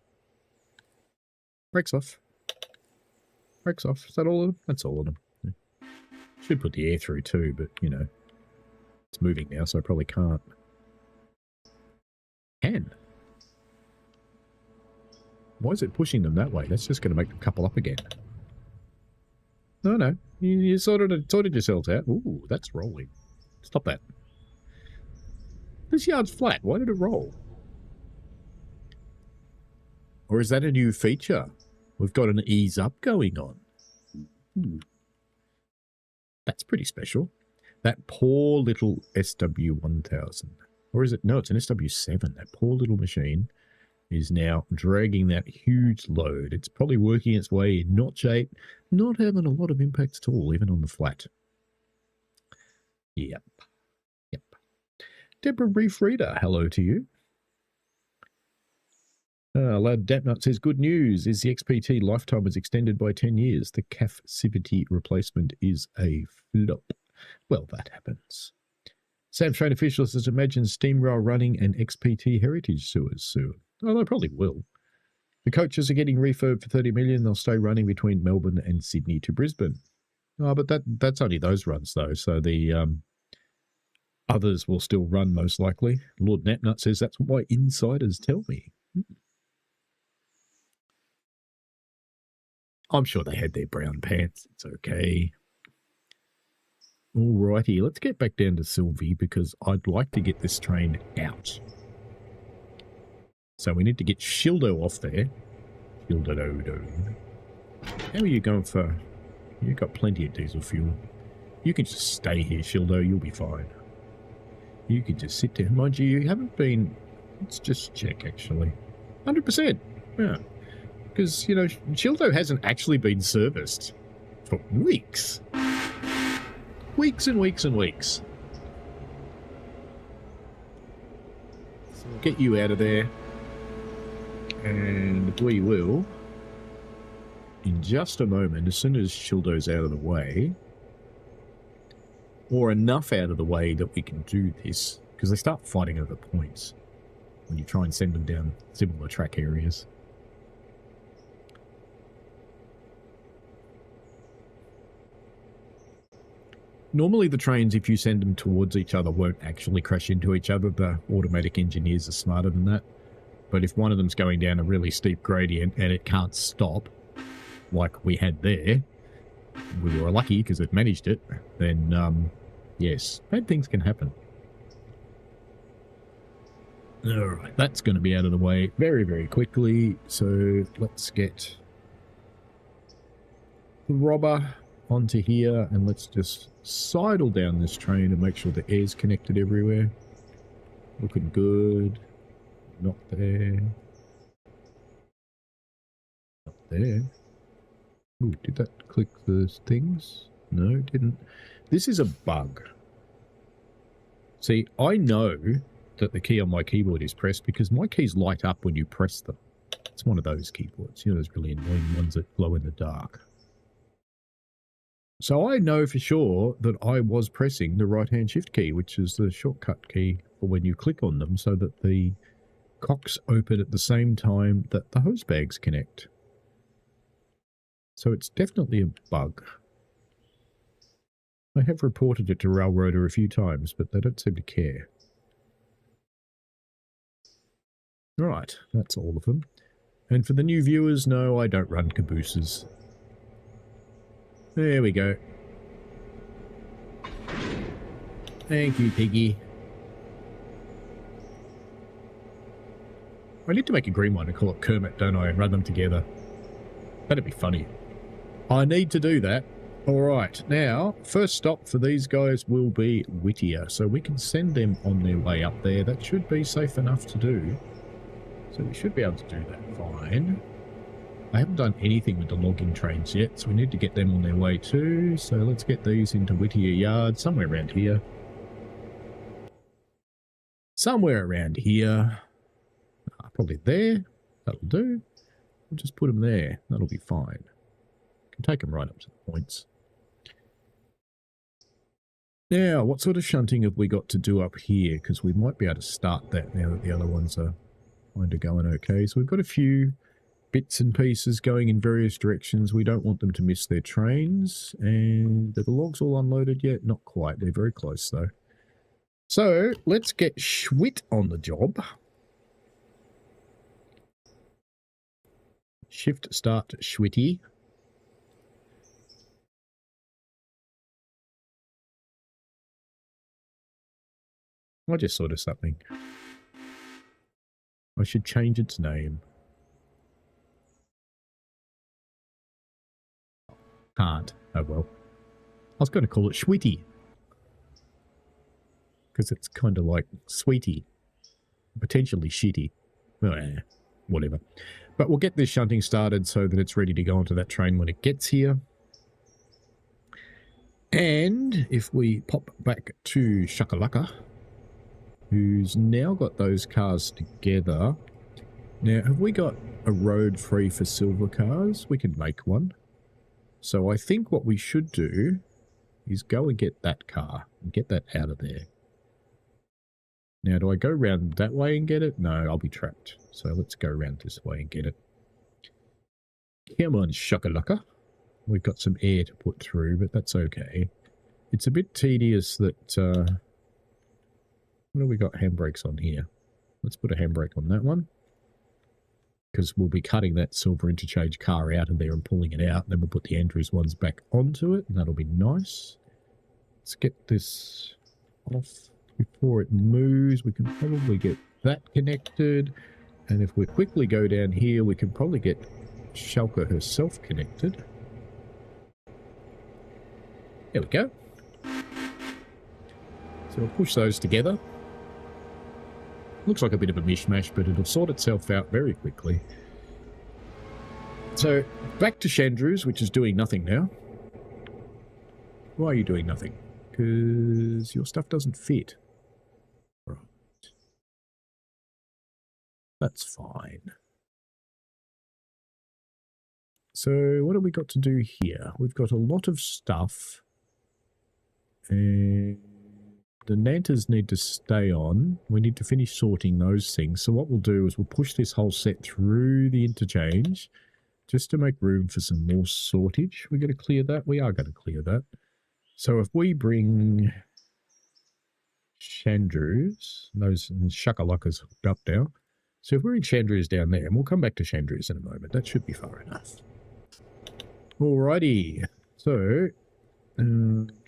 Brakes off. Brakes off. Is that all of them? That's all of them. Yeah. Should put the air through too, but, you know, it's moving now, so I probably can't. Can. Why is it pushing them that way? That's just going to make them couple up again. No, no. You sorted yourselves out. Ooh, that's rolling. Stop that. This yard's flat. Why did it roll? Or is that a new feature? We've got an ease up going on. Ooh. That's pretty special. That poor little SW1000. Or is it? No, it's an SW7. That poor little machine is now dragging that huge load. It's probably working its way in notch 8, not having a lot of impact at all, even on the flat. Yep. Yep. Deborah Reef Reader, hello to you. Lad Dapnut says, good news is the XPT lifetime was extended by 10 years. The CAF-CVT replacement is a flop. Well, that happens. Sam Train Official says, imagine steam rail running and XPT heritage sewers soon. Oh, they probably will. The coaches are getting refurbed for 30 million. They'll stay running between Melbourne and Sydney to Brisbane. Oh, but that's only those runs, though. So the others will still run, most likely. Lord Napnut says, that's what my insiders tell me. I'm sure they had their brown pants. It's okay. Alrighty, let's get back down to Sylvie because I'd like to get this train out. So we need to get Shildo off there. Shildo. How are you going for? You've got plenty of diesel fuel. You can just stay here, Shildo. You'll be fine. You can just sit there. Mind you, you haven't been... Let's just check, actually. 100%. Yeah. Because, you know, Shildo hasn't actually been serviced for weeks. Weeks and weeks and weeks. So we'll get you out of there. And we will, in just a moment, as soon as Shildo's out of the way, or enough out of the way that we can do this, because they start fighting over points when you try and send them down similar track areas. Normally the trains, if you send them towards each other, won't actually crash into each other. The automatic engineers are smarter than that. But if one of them's going down a really steep gradient and it can't stop, like we had there, we were lucky because it managed it, then yes, bad things can happen. Alright, that's going to be out of the way very, very quickly. So let's get the robber onto here and let's just sidle down this train and make sure the air's connected everywhere. Looking good. Not there. Not there. Ooh, did that click the things? No, it didn't. This is a bug. See, I know that the key on my keyboard is pressed because my keys light up when you press them. It's one of those keyboards. You know, those really annoying ones that glow in the dark. So I know for sure that I was pressing the right-hand shift key, which is the shortcut key for when you click on them so that the cocks open at the same time that the hose bags connect. So it's definitely a bug. I have reported it to Railroader a few times, but they don't seem to care. Right, that's all of them. And for the new viewers, no, I don't run cabooses. There we go. Thank you, Piggy. I need to make a green one and call it Kermit, don't I? And run them together. That'd be funny. I need to do that. Alright, now, first stop for these guys will be Whittier. So we can send them on their way up there. That should be safe enough to do. So we should be able to do that fine. I haven't done anything with the logging trains yet, so we need to get them on their way too. So let's get these into Whittier Yard, somewhere around here. Somewhere around here. Probably there. That'll do. We'll just put them there. That'll be fine. Can take them right up to the points. Now, what sort of shunting have we got to do up here? Because we might be able to start that now that the other ones are kind of going okay. So we've got a few bits and pieces going in various directions. We don't want them to miss their trains. And are the logs all unloaded yet? Not quite. They're very close though. So let's get Schwitt on the job. Shift start Schwitty. I just saw something. I should change its name. Can't. Oh well. I was going to call it Schwitty. Because it's kind of like sweetie. Potentially shitty. Well, whatever. But we'll get this shunting started so that it's ready to go onto that train when it gets here. And if we pop back to Shakalaka, who's now got those cars together. Now, have we got a road free for silver cars? We can make one. So I think what we should do is go and get that car and get that out of there. Now, do I go around that way and get it? No, I'll be trapped. So let's go around this way and get it. Come on, Shakalaka. We've got some air to put through, but that's okay. It's a bit tedious that... what have we got handbrakes on here? Let's put a handbrake on that one. Because we'll be cutting that silver interchange car out of there and pulling it out. Then we'll put the Andrews ones back onto it, and that'll be nice. Let's get this off before it moves. We can probably get that connected. And if we quickly go down here, we can probably get Shalka herself connected. There we go. So we'll push those together. Looks like a bit of a mishmash, but it'll sort itself out very quickly. So, back to Chandru's, which is doing nothing now. Why are you doing nothing? Because your stuff doesn't fit. Right. That's fine. So, what have we got to do here? We've got a lot of stuff. And the Nantas need to stay on. We need to finish sorting those things. So what we'll do is we'll push this whole set through the interchange just to make room for some more sortage. We're going to clear that. We are going to clear that. So if we bring Chandru's, those Shakalakas hooked up now. So if we're in Chandru's down there, and we'll come back to Chandru's in a moment. That should be far enough. Alrighty. So,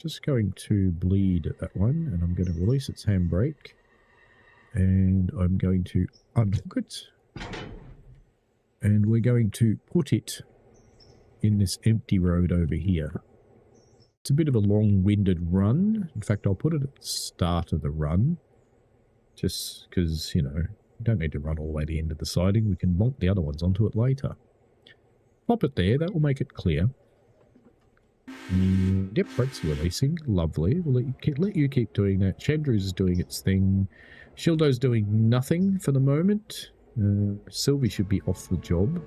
just going to bleed that one, and I'm going to release its handbrake. And I'm going to unhook it. And we're going to put it in this empty road over here. It's a bit of a long-winded run. In fact, I'll put it at the start of the run. Just because, you know, we don't need to run all the way to the end of the siding. We can bonk the other ones onto it later. Pop it there. That will make it clear. Yep, brakes releasing. Lovely. We'll let you keep doing that. Chandru's is doing its thing. Shildo's doing nothing for the moment. Sylvie should be off the job.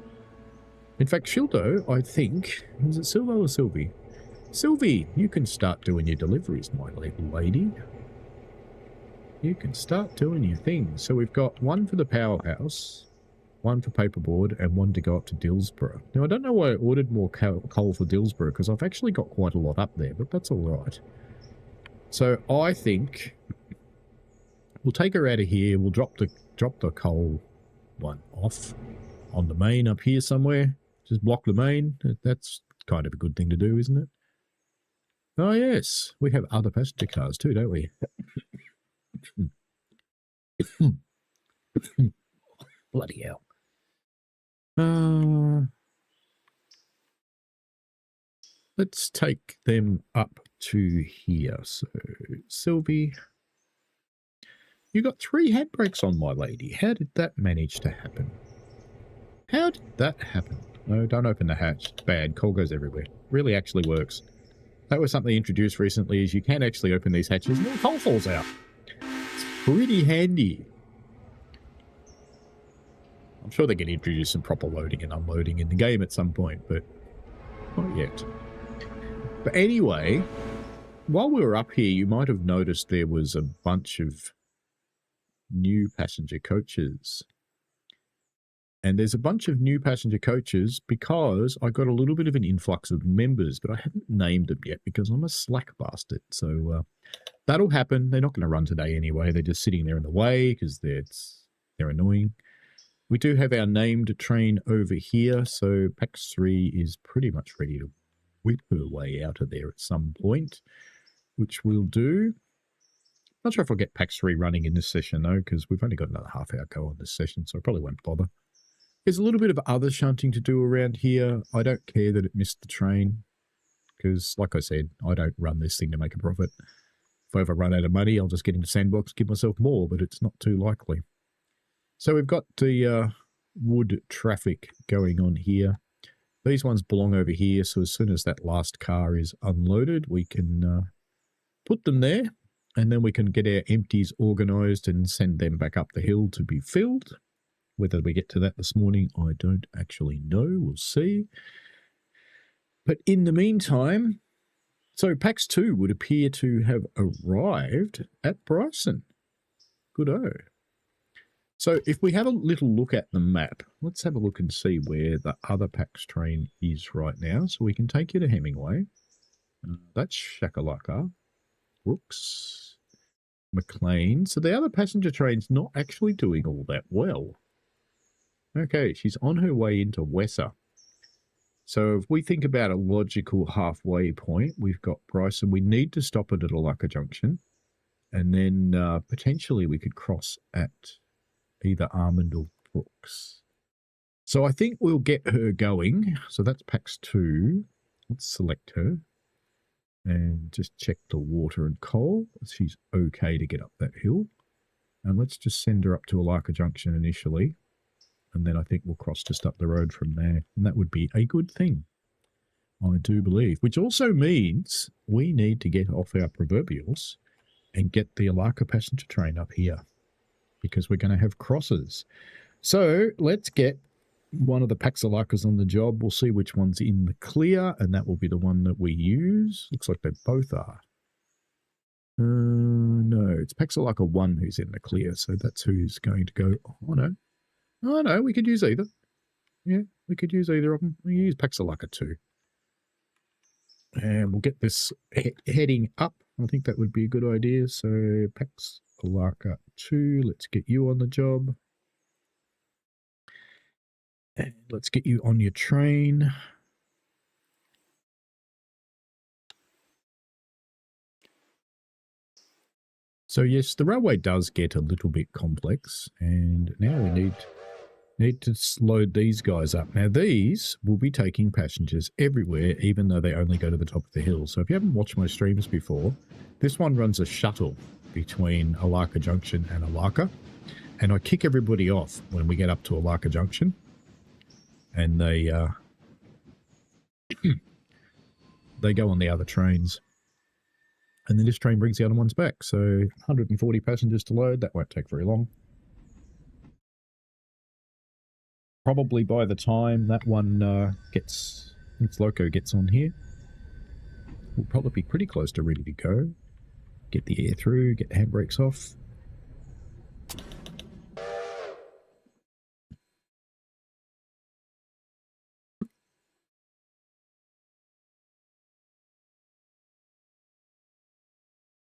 In fact, Shildo, I think... Is it Silvo or Sylvie? Sylvie, you can start doing your deliveries, my little lady. You can start doing your thing. So we've got one for the powerhouse, one for paperboard, and one to go up to Dillsborough. Now, I don't know why I ordered more coal for Dillsborough, because I've actually got quite a lot up there, but that's all right. So I think we'll take her out of here. We'll drop the coal one off on the main up here somewhere. Just block the main. That's kind of a good thing to do, isn't it? Oh, yes. We have other passenger cars too, don't we? Bloody hell. Let's take them up to here. So, Sylvie, you got 3 handbrakes on, my lady. How did that manage to happen? How did that happen? No, don't open the hatch. It's bad. Coal goes everywhere. Really actually works. That was something introduced recently, is you can actually open these hatches and more coal falls out. It's pretty handy. I'm sure they can introduce some proper loading and unloading in the game at some point, but not yet. But anyway, while we were up here, you might have noticed there was a bunch of new passenger coaches. And there's a bunch of new passenger coaches because I got a little bit of an influx of members, but I haven't named them yet because I'm a slack bastard. So that'll happen. They're not going to run today anyway. They're just sitting there in the way because they're annoying. We do have our named train over here. So PAX 3 is pretty much ready to whip her way out of there at some point, which we'll do. Not sure if I'll get PAX 3 running in this session though, because we've only got another half hour go on this session, so I probably won't bother. There's a little bit of other shunting to do around here. I don't care that it missed the train because, like I said, I don't run this thing to make a profit. If I ever run out of money, I'll just get into Sandbox, give myself more, but it's not too likely. So we've got the wood traffic going on here. These ones belong over here, so as soon as that last car is unloaded, we can put them there, and then we can get our empties organised and send them back up the hill to be filled. Whether we get to that this morning, I don't actually know. We'll see. But in the meantime, so PAX 2 would appear to have arrived at Bryson. Good-o. So if we have a little look at the map, let's have a look and see where the other PAX train is right now. So we can take you to Hemingway. That's Shakalaka. Brooks. McLean. So the other passenger train's not actually doing all that well. Okay, she's on her way into Wesser. So if we think about a logical halfway point, we've got Bryson. We need to stop at Alaka Junction. And then potentially we could cross at either Armand or Brooks. So I think we'll get her going. So that's PAX 2. Let's select her. And just check the water and coal. She's okay to get up that hill. And let's just send her up to Alaka Junction initially. And then I think we'll cross just up the road from there. And that would be a good thing, I do believe. Which also means we need to get off our proverbials and get the Alaka passenger train up here. Because we're going to have crosses. So let's get one of the PAX Alakas on the job. We'll see which one's in the clear. And that will be the one that we use. Looks like they both are. No, it's PAX Alaka 1 who's in the clear. So that's who's going to go. Oh, no. Oh, no, we could use either. Yeah, we could use either of them. We use PAX Alaka 2. And we'll get this heading up. I think that would be a good idea. So Pax Alaka 2, let's get you on the job. And let's get you on your train. So yes, the railway does get a little bit complex, and now we need to load these guys up. Now these will be taking passengers everywhere, even though they only go to the top of the hill. So if you haven't watched my streams before, this one runs a shuttle between Alaka Junction and Alaka, and I kick everybody off when we get up to Alaka Junction, and they they go on the other trains. And then this train brings the other ones back. So 140 passengers to load. That won't take very long. Probably by the time that one its loco gets on here, we'll probably be pretty close to ready to go. Get the air through, get the handbrakes off.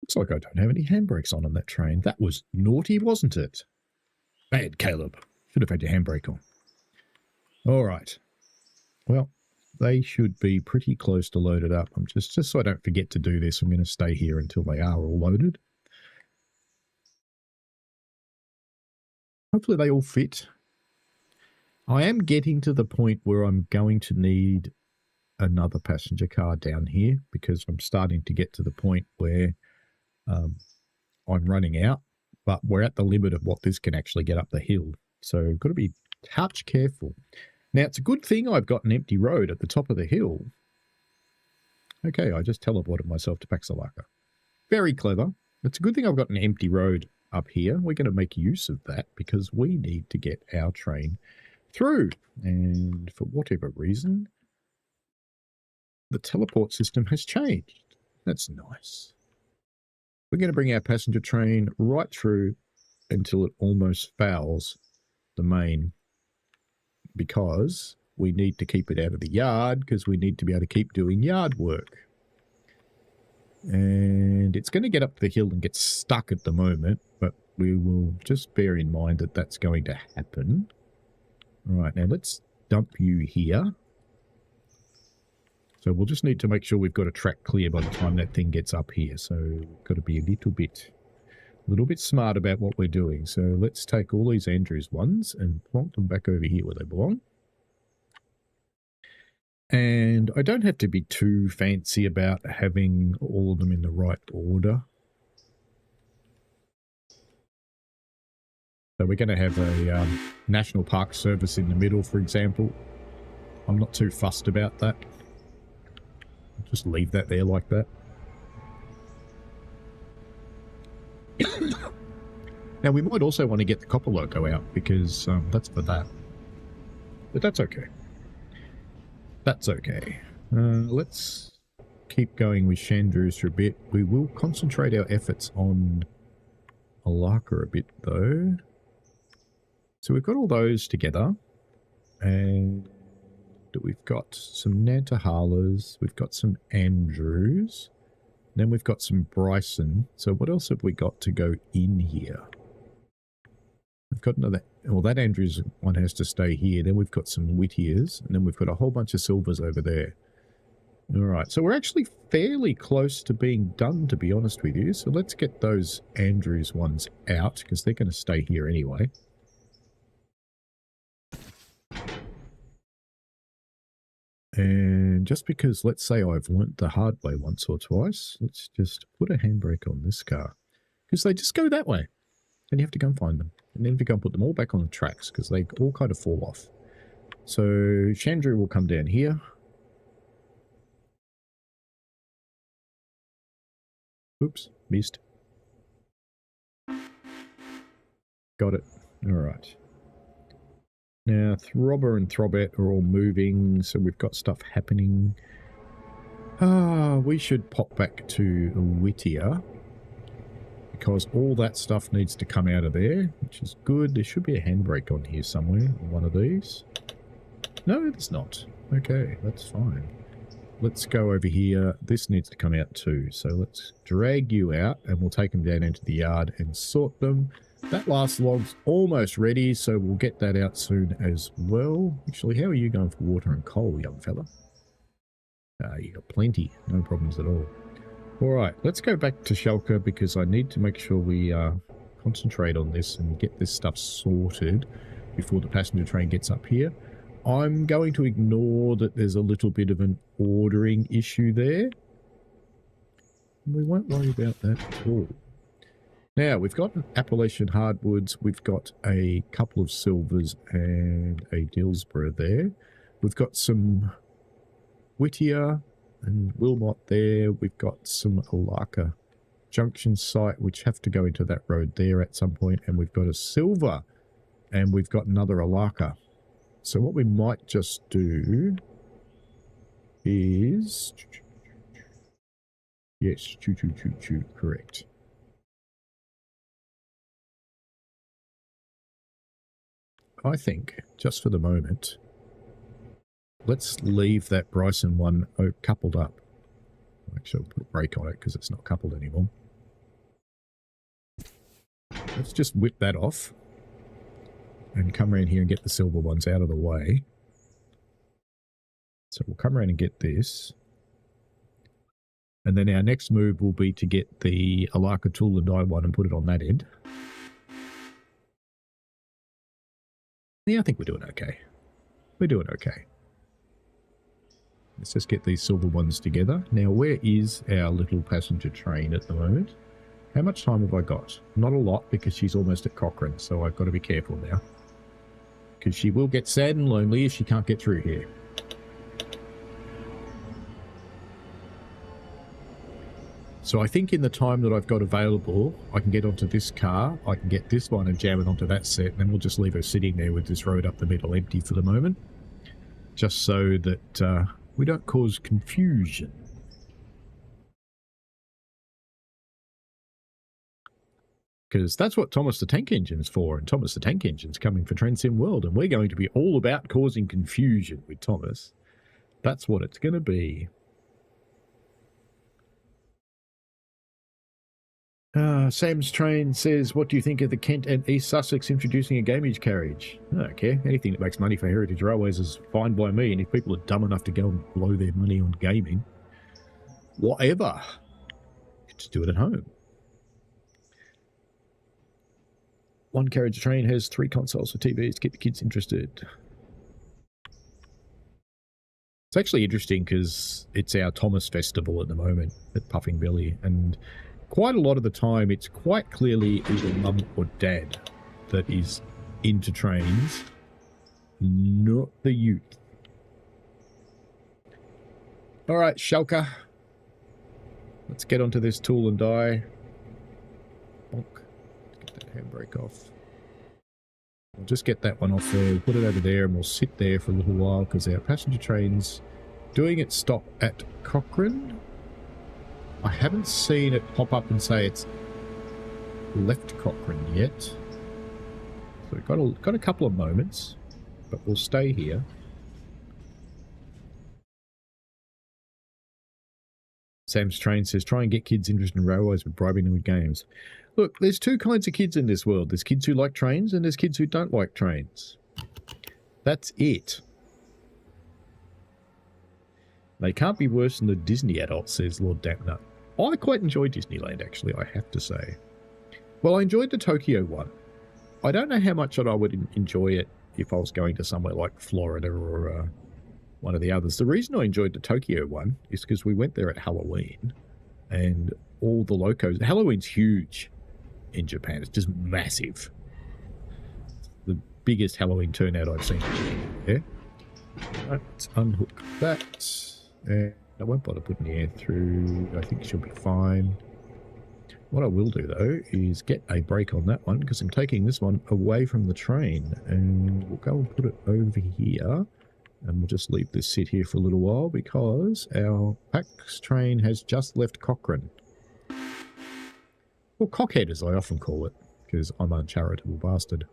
Looks like I don't have any handbrakes on that train. That was naughty, wasn't it? Bad, Caleb. Should have had your handbrake on. All right. Well, they should be pretty close to loaded up. I'm just so I don't forget to do this, I'm going to stay here until they are all loaded. Hopefully they all fit. I am getting to the point where I'm going to need another passenger car down here because I'm starting to get to the point where I'm running out, but we're at the limit of what this can actually get up the hill. So I've got to be touch careful. Now, it's a good thing I've got an empty road at the top of the hill. Okay, I just teleported myself to Pax Alaka. Very clever. It's a good thing I've got an empty road up here. We're going to make use of that because we need to get our train through. And for whatever reason, the teleport system has changed. That's nice. We're going to bring our passenger train right through until it almost fouls the main, because we need to keep it out of the yard because we need to be able to keep doing yard work. And it's going to get up the hill and get stuck at the moment, but we will just bear in mind that that's going to happen. All right, now let's dump you here. So we'll just need to make sure we've got a track clear by the time that thing gets up here. So we've got to be a little bit smart about what we're doing. So let's take all these Andrews ones and plonk them back over here where they belong. And I don't have to be too fancy about having all of them in the right order. So we're going to have a National Park Service in the middle, for example. I'm not too fussed about that. Just leave that there like that. Now, we might also want to get the copper loco out because that's for that. But that's okay. That's okay. Let's keep going with Chandrus for a bit. We will concentrate our efforts on Alaka a bit, though. So we've got all those together. And we've got some Nantahalas. We've got some Andrews. Then we've got some Bryson. So what else have we got to go in here? We've got another... Well, that Andrews one has to stay here. Then we've got some Whittiers. And then we've got a whole bunch of Silvers over there. All right. So we're actually fairly close to being done, to be honest with you. So let's get those Andrews ones out because they're going to stay here anyway. And just because, let's say I've learnt the hard way once or twice, let's just put a handbrake on this car. Because they just go that way. And you have to go and find them. And then you go and put them all back on the tracks because they all kind of fall off. So Chandru will come down here. Oops, missed. Got it. All right. Now, Throbber and Throbet are all moving, so we've got stuff happening. We should pop back to Whittier, because all that stuff needs to come out of there, which is good. There should be a handbrake on here somewhere, on one of these. No, there's not. Okay, that's fine. let's go over here. This needs to come out too. So let's drag you out and we'll take them down into the yard and sort them. That last log's almost ready, so we'll get that out soon as well. Actually, how are you going for water and coal, young fella? You got plenty. No problems at all. All right, let's go back to Shulker because I need to make sure we concentrate on this and get this stuff sorted before the passenger train gets up here. I'm going to ignore that there's a little bit of an ordering issue there. We won't worry about that at all. Now, we've got an Appalachian hardwoods, we've got a couple of silvers and a Dillsborough there. We've got some Whittier and Wilmot there. We've got some Alaka Junction site, which have to go into that road there at some point. And we've got a silver and we've got another Alaka. So what we might just do is... Yes, choo, correct. I think, just for the moment, let's leave that Bryson one coupled up. Actually, I'll put a brake on it because it's not coupled anymore. Let's just whip that off and come around here and get the silver ones out of the way. So we'll come around and get this. And then our next move will be to get the Alaka tool and die one and put it on that end. Yeah, I think we're doing okay. We're doing okay. Let's just get these silver ones together. Now, where is our little passenger train at the moment? How much time have I got? Not a lot, because she's almost at Cochrane, so I've got to be careful now. Because she will get sad and lonely if she can't get through here. So I think in the time that I've got available, I can get onto this car, I can get this one and jam it onto that set, and then we'll just leave her sitting there with this road up the middle empty for the moment. Just so that we don't cause confusion. Because that's what Thomas the Tank Engine's for, and Thomas the Tank Engine's coming for Trend Sim World, and we're going to be all about causing confusion with Thomas. That's what it's going to be. Sam's Train says, what do you think of the Kent and East Sussex introducing a gamage carriage? I don't care. Anything that makes money for Heritage Railways is fine by me, and if people are dumb enough to go and blow their money on gaming, whatever. Just do it at home. One carriage train has 3 consoles for TVs to keep the kids interested. It's actually interesting because it's our Thomas Festival at the moment at Puffing Billy, and quite a lot of the time, it's quite clearly either mum or dad that is into trains, not the youth. All right, Shulker. Let's get onto this tool and die. Bonk. Get that handbrake off. We'll just get that one off there, put it over there, and we'll sit there for a little while because our passenger train's doing its stop at Cochrane. I haven't seen it pop up and say it's left Cochrane yet. So we've got a couple of moments, but we'll stay here. Sam's Train says, try and get kids interested in railways with bribing them with games. Look, there's 2 kinds of kids in this world. There's kids who like trains and there's kids who don't like trains. That's it. They can't be worse than the Disney adults, says Lord Dampnut. I quite enjoyed Disneyland, actually, I have to say. Well, I enjoyed the Tokyo one. I don't know how much I would enjoy it if I was going to somewhere like Florida or one of the others. The reason I enjoyed the Tokyo one is because we went there at Halloween, and all the locos... Halloween's huge in Japan. It's just massive. The biggest Halloween turnout I've seen. Yeah. Let's unhook that. And I won't bother putting the air through. I think she'll be fine. What I will do, though, is get a brake on that one, because I'm taking this one away from the train. And we'll go and put it over here. And we'll just leave this sit here for a little while, because our PAX train has just left Cochrane. Or Cockhead, as I often call it, because I'm a charitable bastard.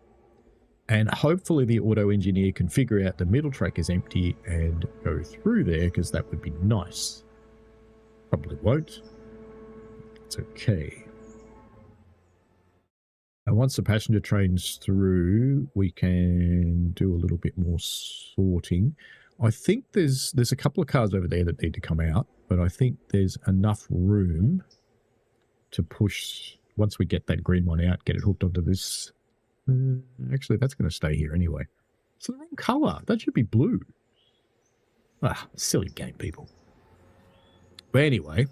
And hopefully the auto engineer can figure out the middle track is empty and go through there, because that would be nice. Probably won't. It's okay. And once the passenger train's through, we can do a little bit more sorting. I think there's a couple of cars over there that need to come out, but I think there's enough room to push. Once we get that green one out, get it hooked onto this. Actually, that's going to stay here anyway. It's the wrong color. That should be blue. Ah, silly game, people. But anyway,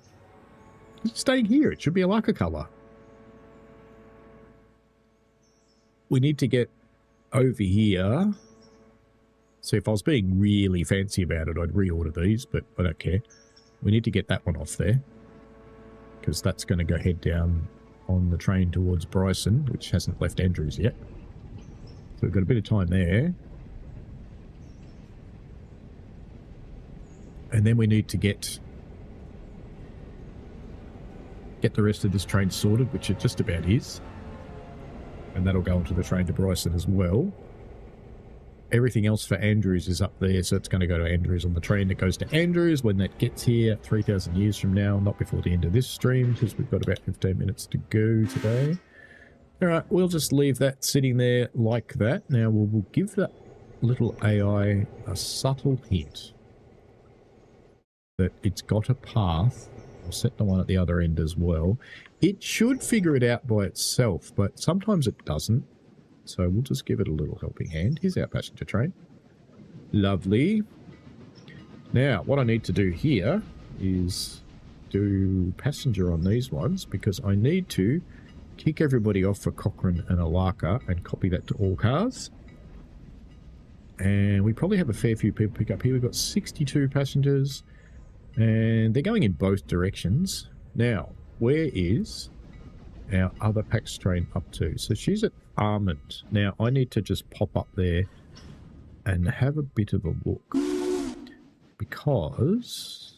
it's staying here. It should be a lacquer color. We need to get over here. So if I was being really fancy about it, I'd reorder these, but I don't care. We need to get that one off there, because that's going to go head down on the train towards Bryson, which hasn't left Andrews yet. So we've got a bit of time there. And then we need to get the rest of this train sorted, which it just about is. And that'll go onto the train to Bryson as well. Everything else for Andrews is up there, so it's going to go to Andrews on the train that goes to Andrews when that gets here 3,000 years from now, not before the end of this stream, because we've got about 15 minutes to go today. All right, we'll just leave that sitting there like that. Now we'll give that little AI a subtle hint that it's got a path. I'll set the one at the other end as well. It should figure it out by itself, but sometimes it doesn't. So we'll just give it a little helping hand. Here's our passenger train. Lovely. Now, what I need to do here is do passenger on these ones, because I need to kick everybody off for Cochrane and Alaka and copy that to all cars. And we probably have a fair few people pick up here. We've got 62 passengers, and they're going in both directions. Now, where is our other PAX train up to? So she's at Armand. Now, I need to just pop up there and have a bit of a look, because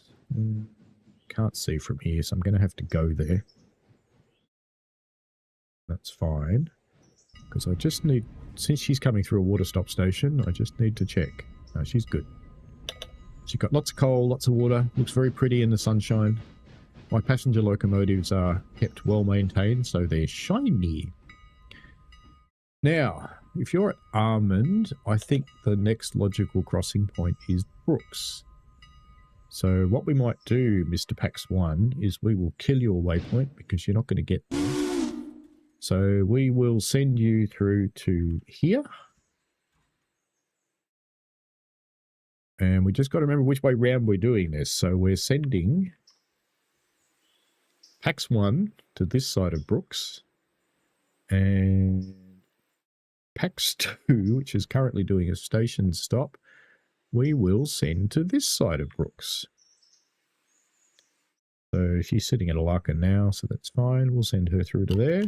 can't see from here, so I'm going to have to go there. That's fine, because I just need, since she's coming through a water stop station, I just need to check. No, she's good. She's got lots of coal, lots of water, looks very pretty in the sunshine. My passenger locomotives are kept well maintained, so they're shiny. Now, if you're at Armand, I think the next logical crossing point is Brooks. So what we might do, Mr. Pax 1, is we will kill your waypoint, because you're not going to get there. So we will send you through to here. And we just got to remember which way round we're doing this. So we're sending Pax 1 to this side of Brooks. And Pax 2, which is currently doing a station stop, we will send to this side of Brooks. So she's sitting at Alaka now, so that's fine. We'll send her through to there.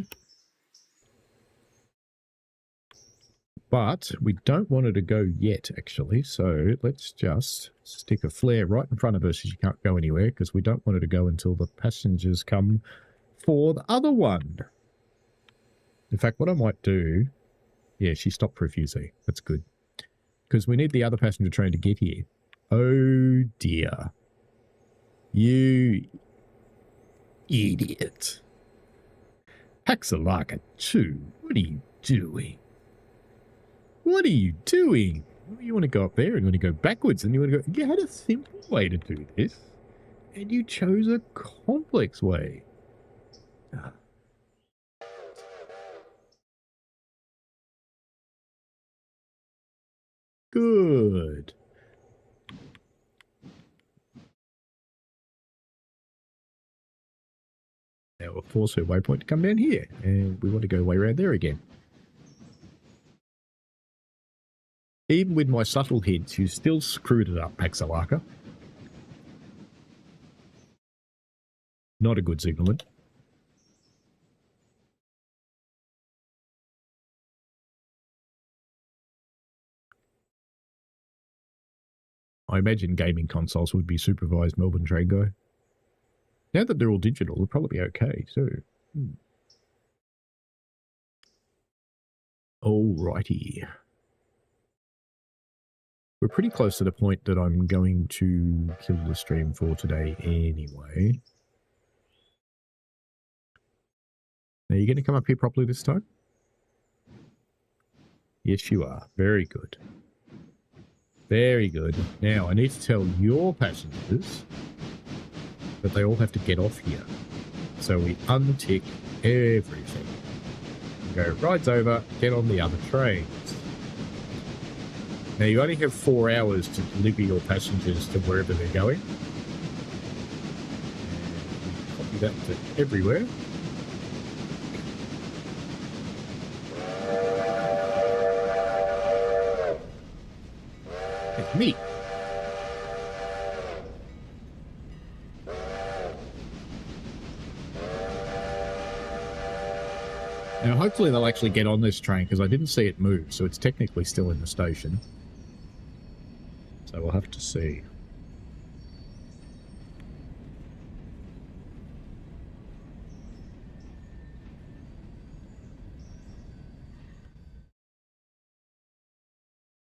But we don't want her to go yet, actually. So let's just stick a flare right in front of her so she can't go anywhere, because we don't want her to go until the passengers come for the other one. In fact, what I might do... Yeah, she stopped profusely. That's good. Because we need the other passenger train to get here. Oh, dear. You idiot. Paxalaka 2, what are you doing? What are you doing? You want to go up there and you want to go backwards and you want to go... You had a simple way to do this, and you chose a complex way. Good. Now we'll force her waypoint to come down here, and we want to go way around there again. Even with my subtle hints, you still screwed it up, Paxalaka. Not a good signalman. I imagine gaming consoles would be supervised Melbourne train guy. Now that they're all digital, they'll probably be okay too. Alrighty. We're pretty close to the point that I'm going to kill the stream for today anyway. Are you going to come up here properly this time? Yes, you are. Very good. Very good. Now, I need to tell your passengers that they all have to get off here. So we untick everything. Go, ride's over, get on the other trains. Now, you only have 4 hours to deliver your passengers to wherever they're going. And copy that to everywhere. It's me. Now, hopefully they'll actually get on this train, because I didn't see it move, so it's technically still in the station. So we'll have to see.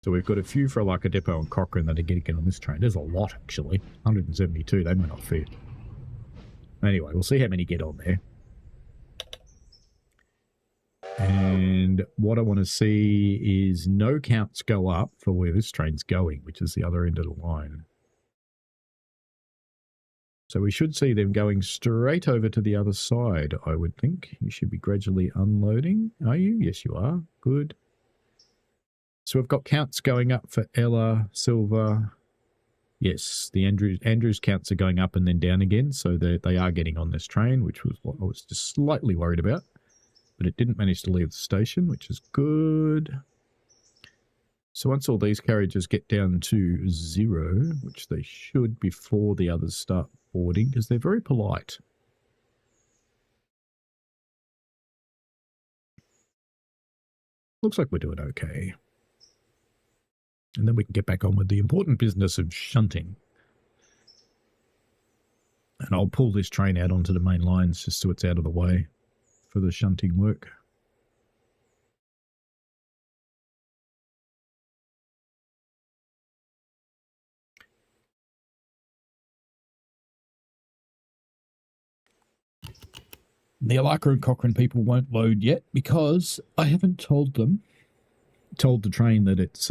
So we've got a few for like a depot on Cochrane that are getting on this train. There's a lot, actually. 172, they may not fit. Anyway, we'll see how many get on there. And what I want to see is no counts go up for where this train's going, which is the other end of the line. So we should see them going straight over to the other side, I would think. You should be gradually unloading. Are you? Yes, you are. Good. So we've got counts going up for Ella, Silver. Yes, the Andrews counts are going up and then down again. So they are getting on this train, which was what I was just slightly worried about. But it didn't manage to leave the station, which is good. So once all these carriages get down to 0, which they should before the others start boarding, because they're very polite. Looks like we're doing okay. And then we can get back on with the important business of shunting. And I'll pull this train out onto the main lines just so it's out of the way for the shunting work. The Alaka and Cochrane people won't load yet because I haven't told the train that it's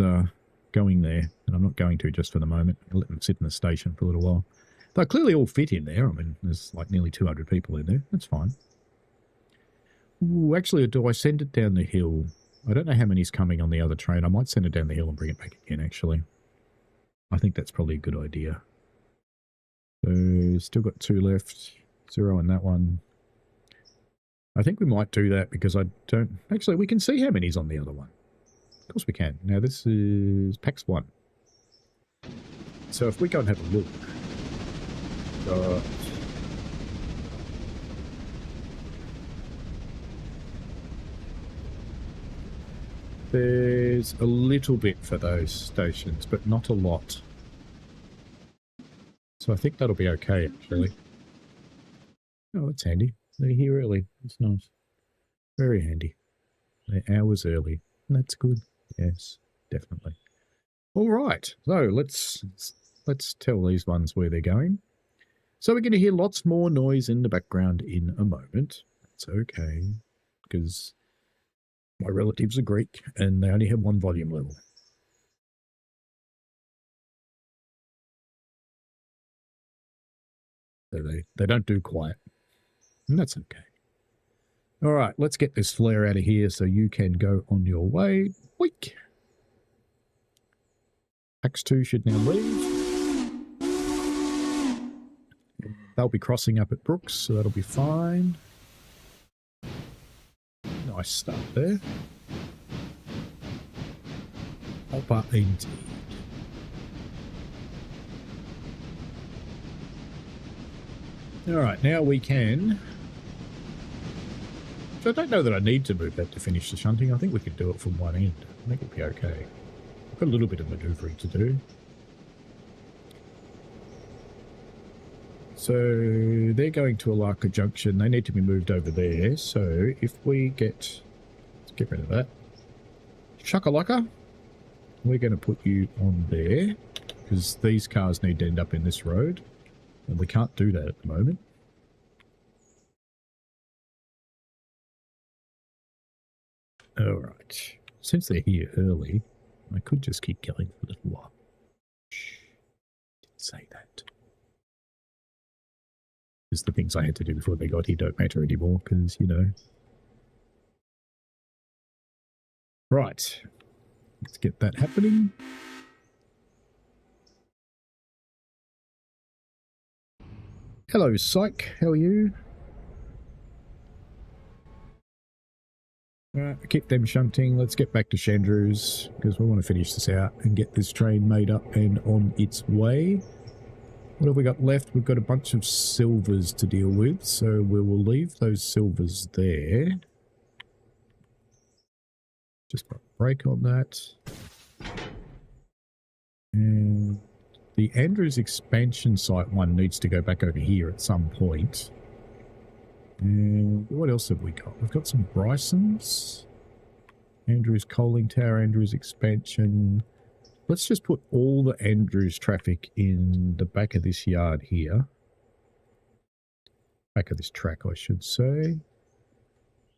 going there, and I'm not going to just for the moment. I'll let them sit in the station for a little while. They'll clearly all fit in there. I mean, there's like nearly 200 people in there. That's fine. Ooh, actually, do I send it down the hill? I don't know how many's coming on the other train. I might send it down the hill and bring it back again, actually. I think that's probably a good idea. So, still got 2 left. 0 on that one. I think we might do that because I don't... Actually, we can see how many's on the other one. Of course we can. Now, this is PAX 1. So, if we go and have a look... There's a little bit for those stations, but not a lot. So I think that'll be okay, actually. Oh, that's handy. They're here early. That's nice. Very handy. They're hours early. That's good. Yes, definitely. All right. So let's tell these ones where they're going. So we're going to hear lots more noise in the background in a moment. That's okay, because my relatives are Greek, and they only have 1 volume level. So they don't do quiet. And that's okay. All right, let's get this flare out of here so you can go on your way. Week. PAX 2 should now leave. They'll be crossing up at Brooks, so that'll be fine. Nice start there. Hopper indeed. Alright, now we can... So I don't know that I need to move that to finish the shunting. I think we could do it from one end. I think it'll be okay. I've got a little bit of manoeuvring to do. So they're going to Alaka Junction. They need to be moved over there. So if we get... Let's get rid of that. Shakalaka. we're going to put you on there because these cars need to end up in this road, and we can't do that at the moment. All right. Since they're here early, I could just keep going for a little while. Shh. Didn't say that. Because the things I had to do before they got here don't matter anymore, because, you know. Right. Let's get that happening. Hello, Psych. How are you? Alright, keep them shunting. Let's get back to Chandru's because we want to finish this out and get this train made up and on its way. What have we got left? We've got a bunch of silvers to deal with, so we will leave those silvers there. Just put a brake on that. And the Andrews expansion site one needs to go back over here at some point. And what else have we got? We've got some Brysons. Andrews coaling tower, Andrews expansion. Let's just put all the Andrews traffic in the back of this yard here. Back of this track, I should say.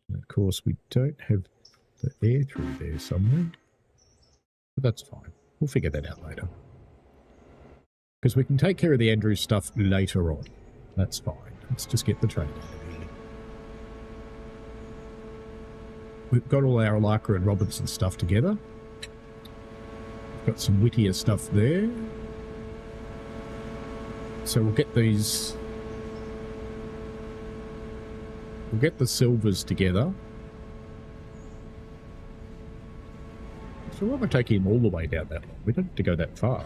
And of course, we don't have the air through there somewhere. But that's fine. We'll figure that out later. Because we can take care of the Andrews stuff later on. That's fine. Let's just get the train out of here. We've got all our Larker and Robinson stuff together. We've got some Whittier stuff there. So we'll get these... We'll get the silvers together. So why am I taking him all the way down that long? We don't have to go that far.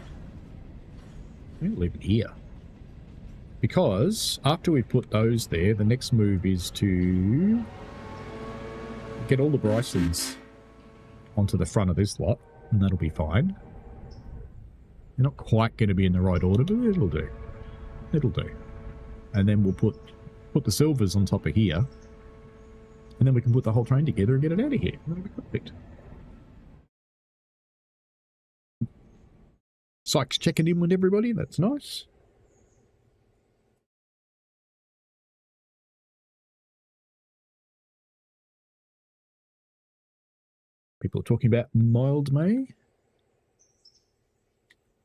We'll leave it here. Because after we put those there, the next move is to get all the Brysons onto the front of this lot, and that'll be fine. They're not quite going to be in the right order, but it'll do. It'll do. And then we'll put the silvers on top of here, and then we can put the whole train together and get it out of here. That'll be perfect. Sykes checking in with everybody. That's nice. People are talking about mild May.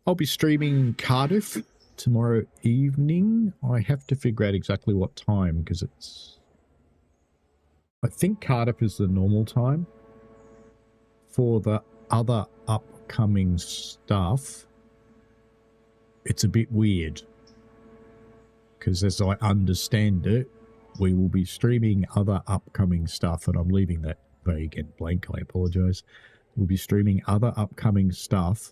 I'll be streaming Cardiff tomorrow evening. I have to figure out exactly what time because it's... I think Cardiff is the normal time. For the other upcoming stuff, it's a bit weird. Because as I understand it, we will be streaming other upcoming stuff, and I'm leaving that vague and blank, I apologise. We'll be streaming other upcoming stuff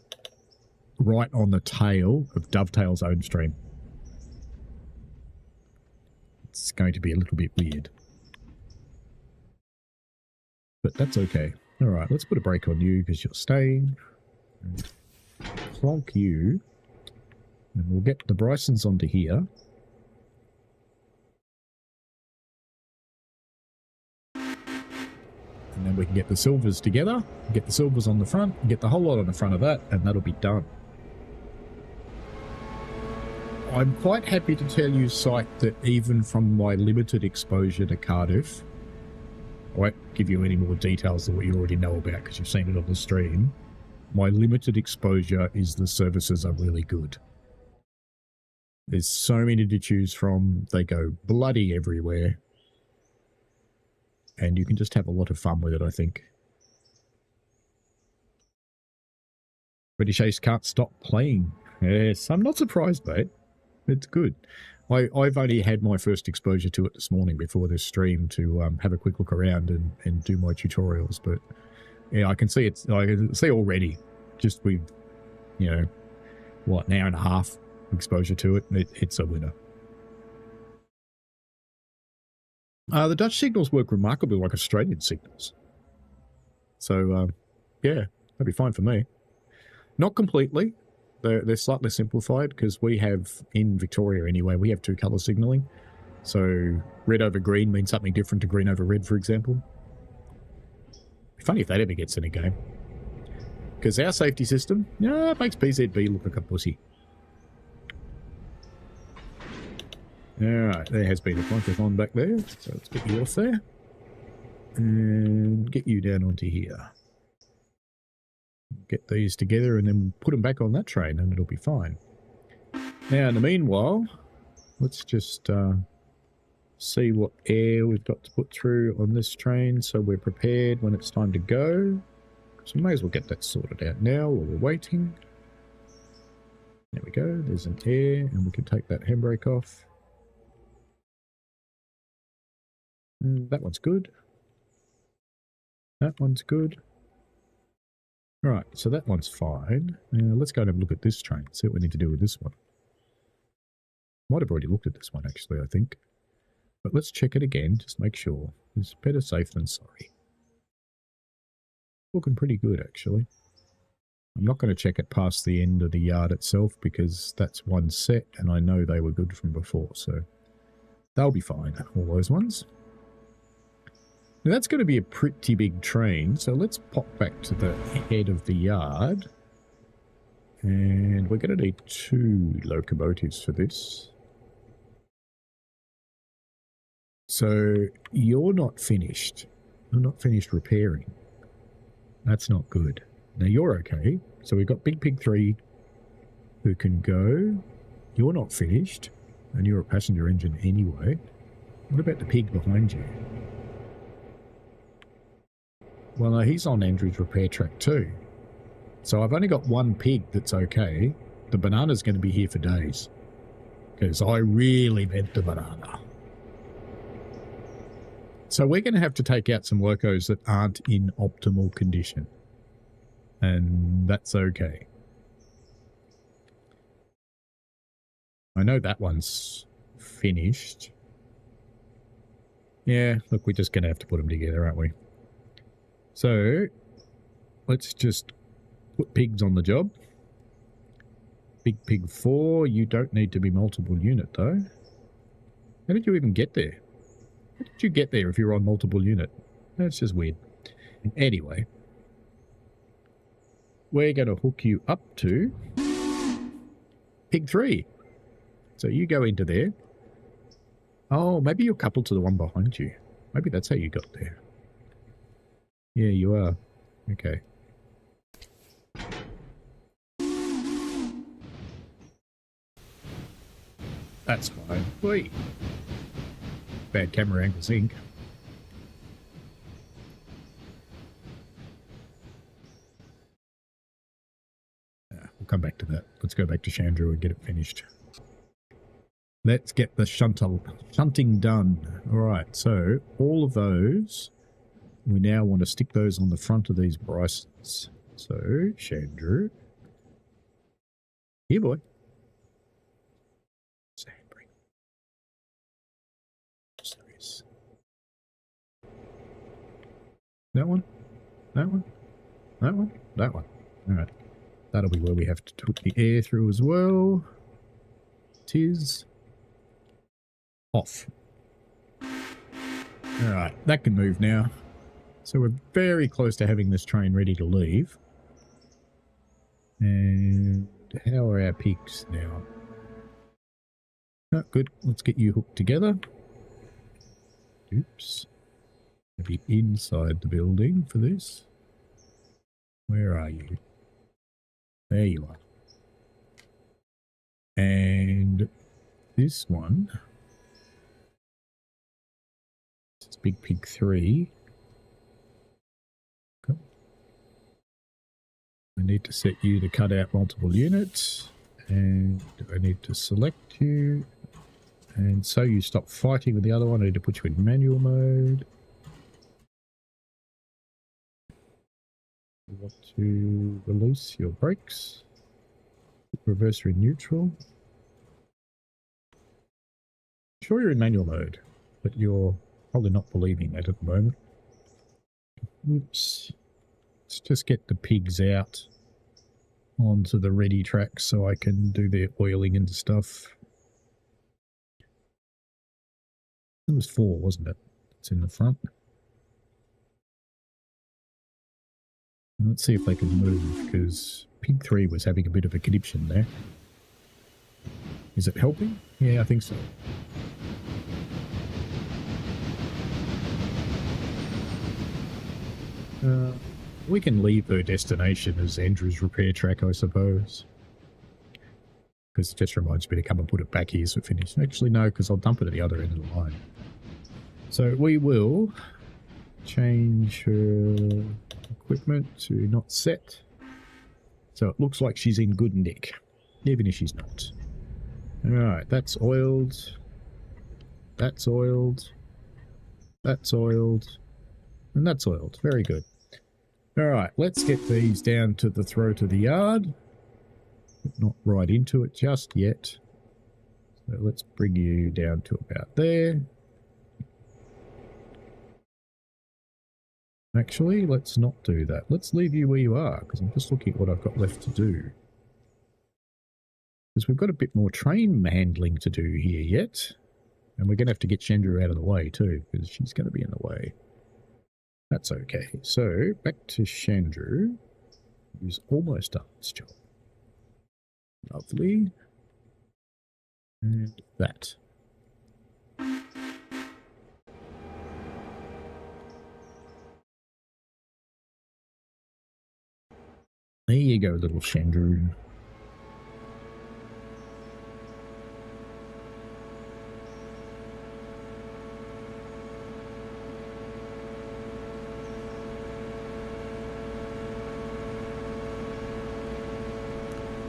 right on the tail of Dovetail's own stream. It's going to be a little bit weird. But that's okay. Alright, let's put a brake on you because you're staying. Plonk you. And we'll get the Brysons onto here. And then we can get the silvers together, get the silvers on the front, get the whole lot on the front of that, and that'll be done. I'm quite happy to tell you, Sight, that even from my limited exposure to Cardiff, I won't give you any more details than what you already know about because you've seen it on the stream. My limited exposure is the services are really good. There's so many to choose from. They go bloody everywhere. And you can just have a lot of fun with it, I think. British Ace can't stop playing. Yes, I'm not surprised, mate. It's good. I've only had my first exposure to it this morning before this stream to have a quick look around and do my tutorials. But yeah, I can see I can see already, just with, you know, what, an hour and a half exposure to it, it's a winner. The Dutch signals work remarkably like Australian signals. So, yeah, that'd be fine for me. Not completely. They're slightly simplified because we have, in Victoria anyway, we have two colour signalling. So red over green means something different to green over red, for example. It'd be funny if that ever gets in a game. Because our safety system, yeah, it makes PZB look like a pussy. Alright, there has been a microphone back there, so let's get you off there. And get you down onto here. Get these together and then put them back on that train and it'll be fine. Now, in the meanwhile, let's just see what air we've got to put through on this train so we're prepared when it's time to go. So we may as well get that sorted out now while we're waiting. There we go, there's an air and we can take that handbrake off. That one's good. That one's good. Right, so that one's fine. Now let's go and have a look at this train, see what we need to do with this one. Might have already looked at this one actually, I think. But let's check it again, just make sure. It's better safe than sorry. Looking pretty good actually. I'm not going to check it past the end of the yard itself because that's one set and I know they were good from before, so they'll be fine, all those ones. Now that's going to be a pretty big train, so let's pop back to the head of the yard. And we're going to need 2 locomotives for this. So you're not finished. You're not finished repairing. That's not good. Now you're okay. So we've got Big Pig 3 who can go. You're not finished. And you're a passenger engine anyway. What about the pig behind you? Well, no, he's on Andrew's repair track too. So I've only got 1 pig that's okay. The banana's going to be here for days. Because I really meant the banana. So we're going to have to take out some locos that aren't in optimal condition. And that's okay. I know that one's finished. Yeah, look, we're just going to have to put them together, aren't we? So, let's just put pigs on the job. Big Pig 4, you don't need to be multiple unit though. How did you even get there? How did you get there if you're on multiple unit? That's just weird. Anyway, we're going to hook you up to Pig 3. So you go into there. Oh, maybe you're coupled to the one behind you. Maybe that's how you got there. Yeah, you are. Okay. That's fine. Wait. Bad camera angle sync. We'll come back to that. Let's go back to Chandru and get it finished. Let's get the shunting done. All right, so all of those, we now want to stick those on the front of these Brysons. So, Chandru. Here, boy. That one, that one, that one, that one. All right. That'll be where we have to put the air through as well. Tis off. All right, that can move now. So we're very close to having this train ready to leave. And how are our pigs now? Oh, good. Let's get you hooked together. Oops. Be inside the building for this. Where are you? There you are. And this one, it's Big Pig 3. Cool. I need to set you to cut out multiple units, and I need to select you, and so you stop fighting with the other one. I need to put you in manual mode. You want to release your brakes, reverse in neutral. Sure, you're in manual mode, but you're probably not believing that at the moment. Oops. Let's just get the pigs out onto the ready track so I can do their oiling and stuff. It was 4, wasn't it? It's in the front. Let's see if they can move, because Pig 3 was having a bit of a conniption there. Is it helping? Yeah, I think so. We can leave her destination as Andrew's repair track, I suppose. Because it just reminds me to come and put it back here so it finishes. Actually, no, because I'll dump it at the other end of the line. So we will change her equipment to not set. So it looks like she's in good nick, even if she's not. Alright, that's oiled. That's oiled. That's oiled. And that's oiled. Very good. Alright, let's get these down to the throat of the yard. But not right into it just yet. So let's bring you down to about there. Actually, let's not do that. Let's leave you where you are, because I'm just looking at what I've got left to do. Because we've got a bit more train handling to do here yet. And we're going to have to get Chandra out of the way too, because she's going to be in the way. That's okay. So, back to Chandra, who's almost done this job. Lovely. And that. There you go, little Chandra.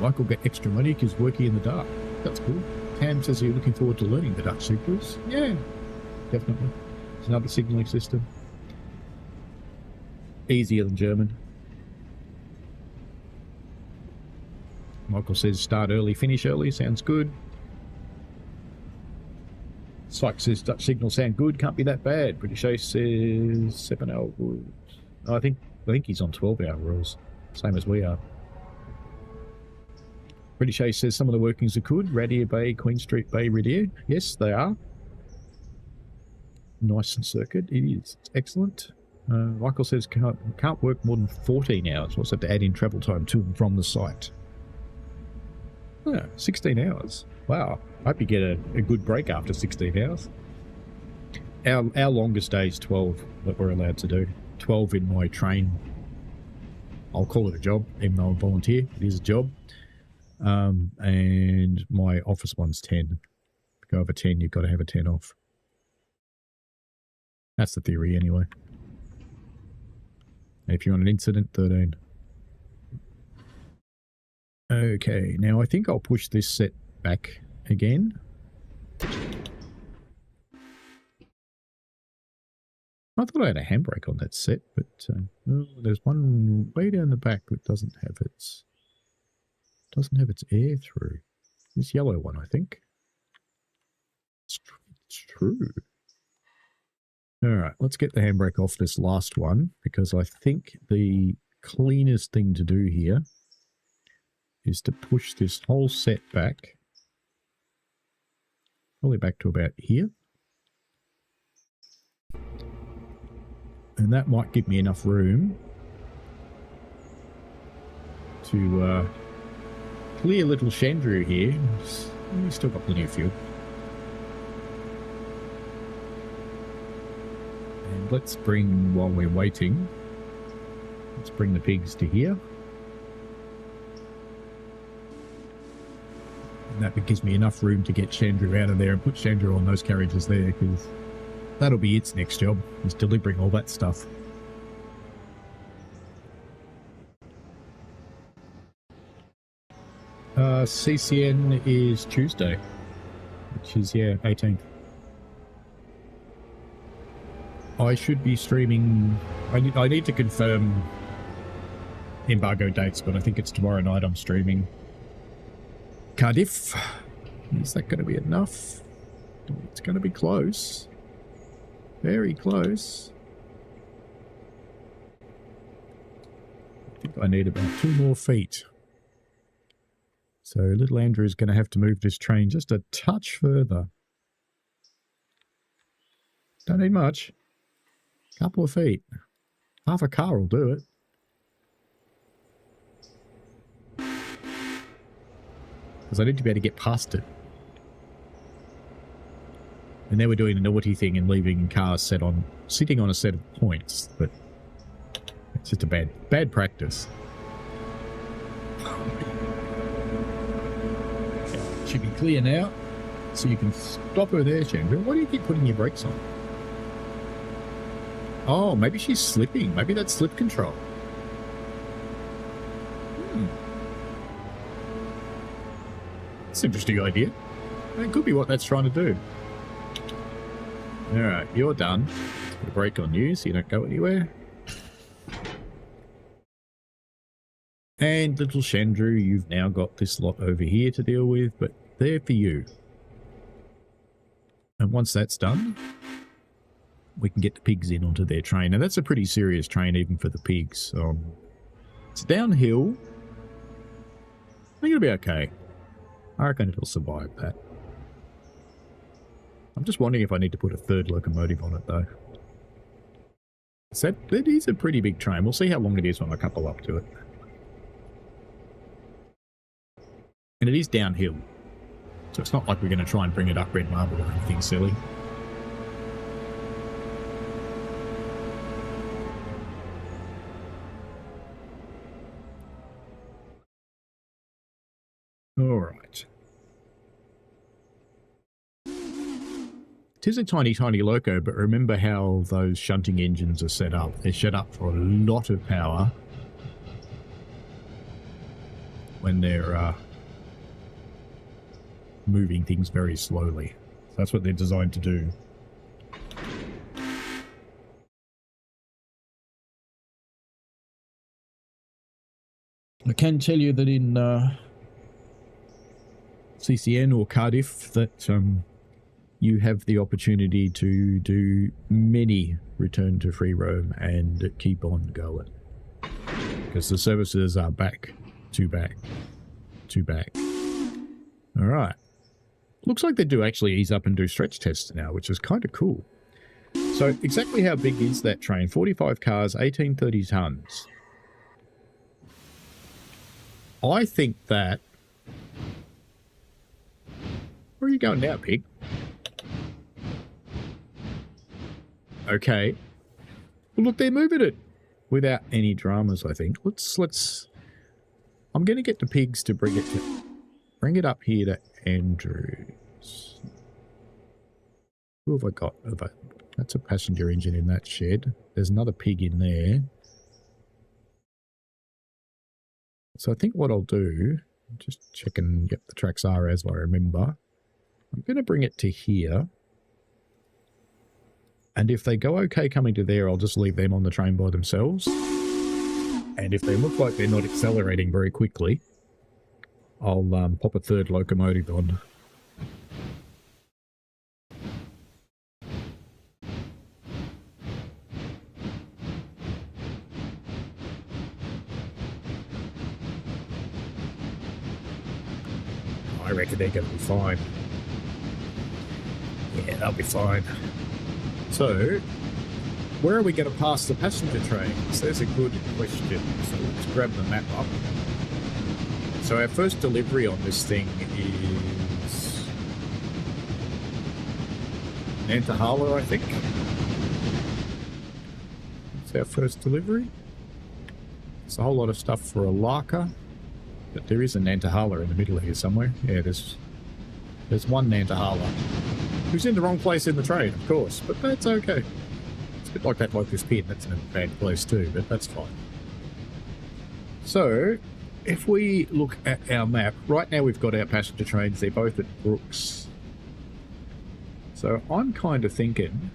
Michael get extra money because working in the dark. That's cool. Tam says you're looking forward to learning the Dutch signals. Yeah, definitely. It's another signalling system. Easier than German. Michael says start early, finish early. Sounds good. Sykes says Dutch signals sound good. Can't be that bad. British Ace says 7 hour rules. I think he's on 12-hour rules. Same as we are. British Ace says some of the workings are good. Radier Bay, Queen Street Bay, Radier. Yes, they are. Nice and circuit. It is. It's excellent. Michael says can't work more than 14 hours. What's that to add in travel time to and from the site? Yeah, 16 hours. Wow. I hope you get a good break after 16 hours. Our longest day is 12 that we're allowed to do. 12 in my train. I'll call it a job, even though I'm a volunteer. It is a job. And my office one's 10. If you go over 10, you've got to have a 10 off. That's the theory anyway. And if you're on an incident, 13. Okay, now I think I'll push this set back again. I thought I had a handbrake on that set, but oh, there's one way down the back that doesn't have its air through. This yellow one, I think. It's true. All right, let's get the handbrake off this last one, because I think the cleanest thing to do here is to push this whole set back, probably back to about here. And that might give me enough room to clear little Chandru here. We've still got plenty of fuel. And let's bring, while we're waiting, let's bring the pigs to here. And that gives me enough room to get Chandru out of there and put Chandru on those carriages there, because that'll be its next job, is delivering all that stuff. CCN is Tuesday, which is, yeah, 18th. I should be streaming. I need to confirm embargo dates, but I think it's tomorrow night I'm streaming Cardiff. Is that going to be enough? It's going to be close. Very close. I think I need about 2 more feet. So little Andrew's going to have to move this train just a touch further. Don't need much. Couple of feet. Half a car will do it. because I need to be able to get past it. And then we're doing the naughty thing and leaving cars sitting on a set of points, but it's just a bad practice. Should be clear now, so you can stop her there, Chandra. Why do you keep putting your brakes on? Oh, maybe she's slipping. Maybe that's slip control. That's an interesting idea. That could be what that's trying to do. Alright, you're done. Put a brake on you so you don't go anywhere. And little Chandru, you've now got this lot over here to deal with, but they're for you. And once that's done, we can get the pigs in onto their train. Now that's a pretty serious train even for the pigs. It's downhill. I think it'll be okay. I reckon it'll survive that. I'm just wondering if I need to put a third locomotive on it though. That is a pretty big train. We'll see how long it is when I couple up to it. And it is downhill. So it's not like we're going to try and bring it up red marble or anything silly. Alright. It is a tiny, tiny loco, but remember how those shunting engines are set up. They're set up for a lot of power when they're moving things very slowly. So that's what they're designed to do. I can tell you that in CCN or Cardiff that you have the opportunity to do many return to free roam and keep on going. Because the services are back to back to back. Alright. Looks like they do actually ease up and do stretch tests now, which is kind of cool. So exactly how big is that train? 45 cars, 1830 tons. I think that... Where are you going now, pig? Okay. Well, look, they're moving it without any dramas, I think. Let's... I'm going to get the pigs to bring it up here to Andrews. Who have I got? That's a passenger engine in that shed. There's another pig in there. So I think what I'll do, just checking, yep, the tracks are as I remember. I'm going to bring it to here. And if they go okay coming to there, I'll just leave them on the train by themselves. And if they look like they're not accelerating very quickly, I'll pop a third locomotive on. I reckon they're going to be fine. Yeah, they'll be fine. So, where are we going to pass the passenger trains? There's a good question. So let's grab the map up. So our first delivery on this thing is Nantahala, I think. It's our first delivery. It's a whole lot of stuff for a Larker. But there is a Nantahala in the middle here somewhere. Yeah, there's one Nantahala. Who's in the wrong place in the train, of course. But that's okay. It's a bit like that Locust Pit. That's in a bad place too, but that's fine. So, if we look at our map, right now we've got our passenger trains. They're both at Brooks. So I'm kind of thinking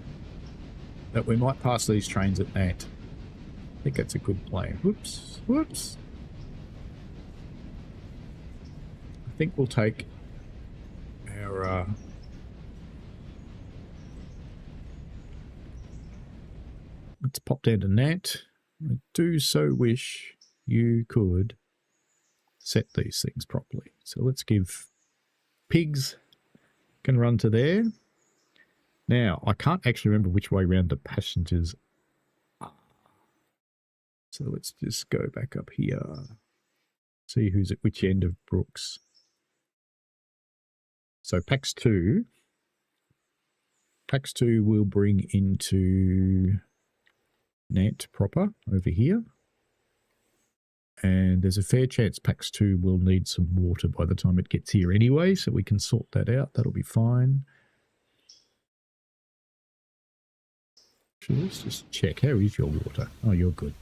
that we might pass these trains at Nant. I think that's a good plan. Whoops. Whoops. I think we'll take our... let's pop down to Nant. I do so wish you could set these things properly. So let's give pigs can run to there. Now, I can't actually remember which way around the passengers are. So let's just go back up here. See who's at which end of Brooks. So packs 2 will bring into Nant proper over here. And there's a fair chance packs 2 will need some water by the time it gets here anyway, so we can sort that out. That'll be fine. So let's just check. How is your water? Oh, you're good.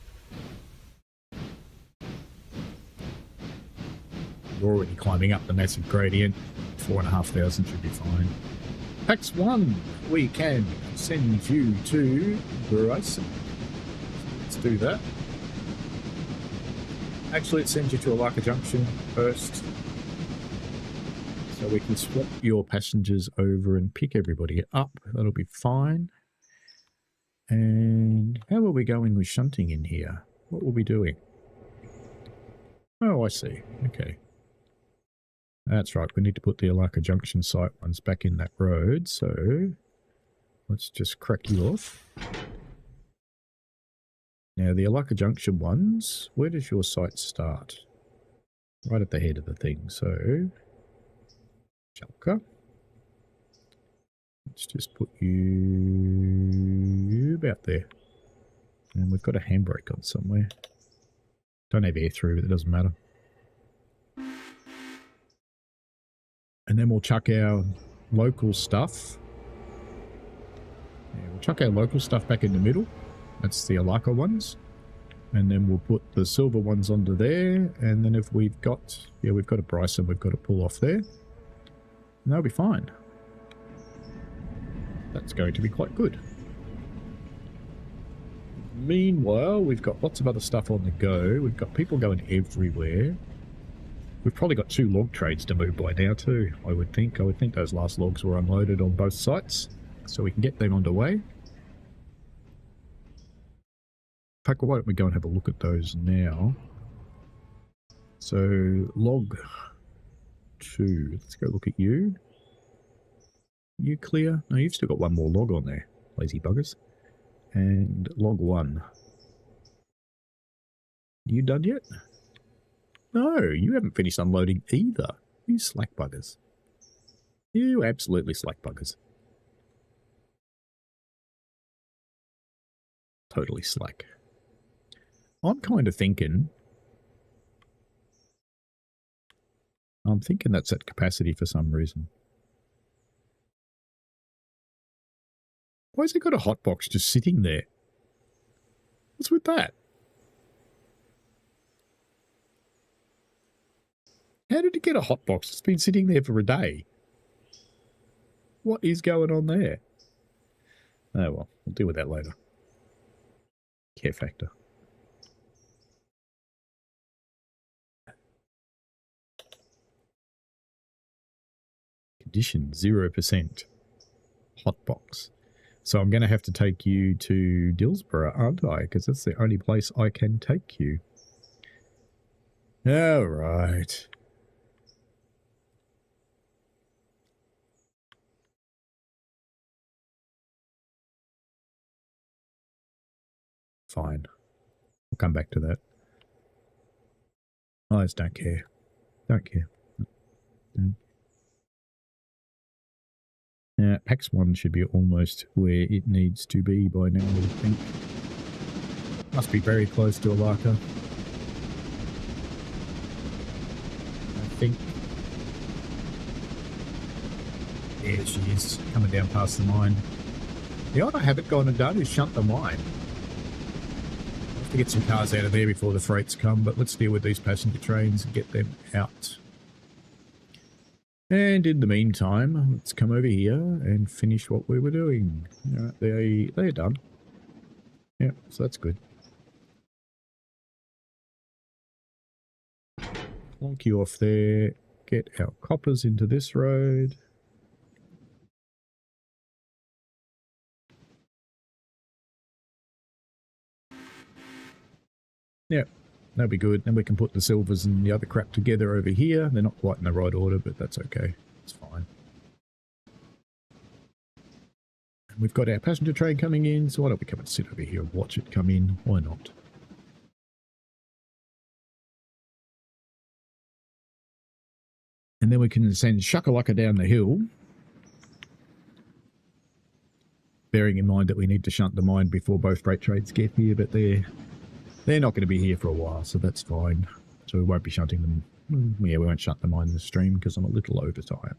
You're already climbing up the massive gradient. 4,500 should be fine. Packs 1, we can send you to Bryson. Let's do that. Actually, it sends you to Alaka Junction first. So we can swap your passengers over and pick everybody up. That'll be fine. And how are we going with shunting in here? What will we be doing? Oh, I see. Okay. That's right. We need to put the Alaka Junction site ones back in that road. So let's just crack you off. Now, the Alaka Junction ones, where does your site start? Right at the head of the thing. So, Chalka. Let's just put you about there. And we've got a handbrake on somewhere. Don't have air through, but it doesn't matter. And then we'll chuck our local stuff. Yeah, we'll chuck our local stuff back in the middle. That's the Alaka ones. And then we'll put the silver ones onto there. And then if we've got, yeah, we've got a Bryson we've got to pull off there. And that'll be fine. That's going to be quite good. Meanwhile, we've got lots of other stuff on the go. We've got people going everywhere. We've probably got 2 log trades to move by now too, I would think. I would think those last logs were unloaded on both sites. So we can get them underway. In fact, why don't we go and have a look at those now. So, log 2. Let's go look at you. You clear? No, you've still got one more log on there. Lazy buggers. And log 1. You done yet? No, you haven't finished unloading either. You slack buggers. You absolutely slack buggers. Totally slack. I'm kind of thinking... I'm thinking that's at capacity for some reason. Why has it got a hotbox just sitting there? What's with that? How did it get a hotbox? It's been sitting there for a day. What is going on there? Oh well, we'll deal with that later. Care factor. Condition 0%. Hotbox. So I'm going to have to take you to Dillsborough, aren't I? Because that's the only place I can take you. All right. Fine. We'll come back to that. I just don't care. Don't care. No. Now, PAX 1 should be almost where it needs to be by now, I think. Must be very close to Alaka. I think. Yeah, she is coming down past the mine. The odd I haven't gone and done is shunt the mine. I'll have to get some cars out of there before the freights come, but let's deal with these passenger trains and get them out. And in the meantime, let's come over here and finish what we were doing. All right, they're done. Yeah, so that's good. Plonk you off there. Get our coppers into this road. Yeah, that'll be good. Then we can put the silvers and the other crap together over here. They're not quite in the right order, but that's okay. It's fine. And we've got our passenger train coming in, so why don't we come and sit over here and watch it come in? Why not? And then we can send Shakalaka down the hill. Bearing in mind that we need to shunt the mine before both freight trains get here, but they're not going to be here for a while, so that's fine. So we won't be shunting them. Yeah, we won't shunt the mine in the stream because I'm a little over time.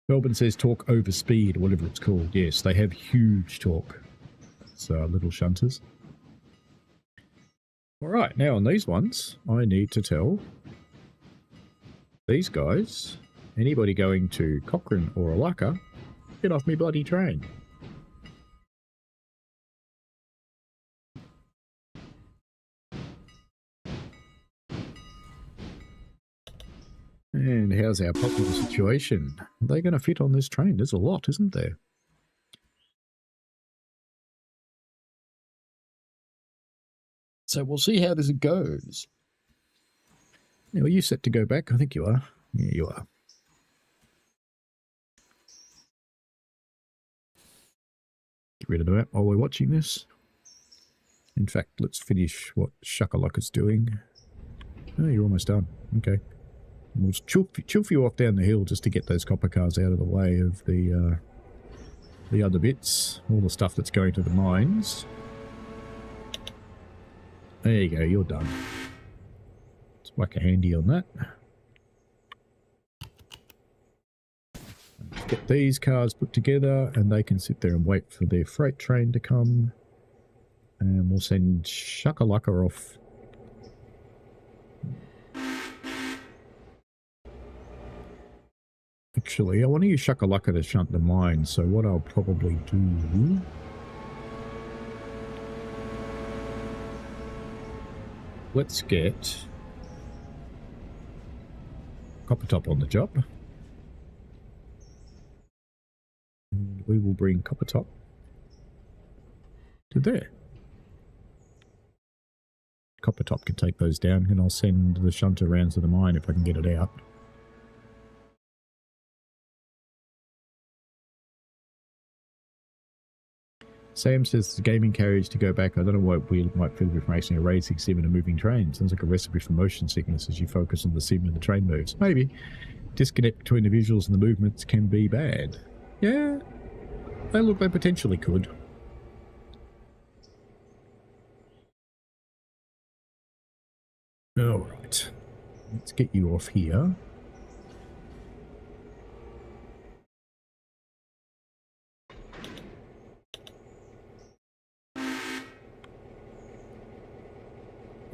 Melbourne says torque over speed, or whatever it's called. Yes, they have huge torque. It's little shunters. All right, now on these ones, I need to tell these guys, anybody going to Cochrane or Alaka, get off me bloody train. And how's our popular situation? Are they going to fit on this train? There's a lot, isn't there? So we'll see how this goes. Now, are you set to go back? I think you are. Yeah, you are. Get rid of that while we're watching this. In fact, let's finish what Shakalaka's doing. Oh, you're almost done. Okay. We'll chuff you off down the hill just to get those copper cars out of the way of the other bits. All the stuff that's going to the mines. There you go, you're done. Let's whack a handy on that. Let's get these cars put together and they can sit there and wait for their freight train to come. And we'll send Shakalaka off. Actually, I want to use Shakalaka to shunt the mine, so what I'll probably do... Let's get Copper Top on the job. And we will bring Copper Top to there. Copper Top can take those down, and I'll send the shunter around to the mine if I can get it out. Sam says the gaming carriage to go back. I don't know what we might feel with racing a racing sim and a moving train. Sounds like a recipe for motion sickness as you focus on the sim and the train moves. Maybe. Disconnect between the visuals and the movements can be bad. Yeah. They look, they potentially could. Alright. Let's get you off here.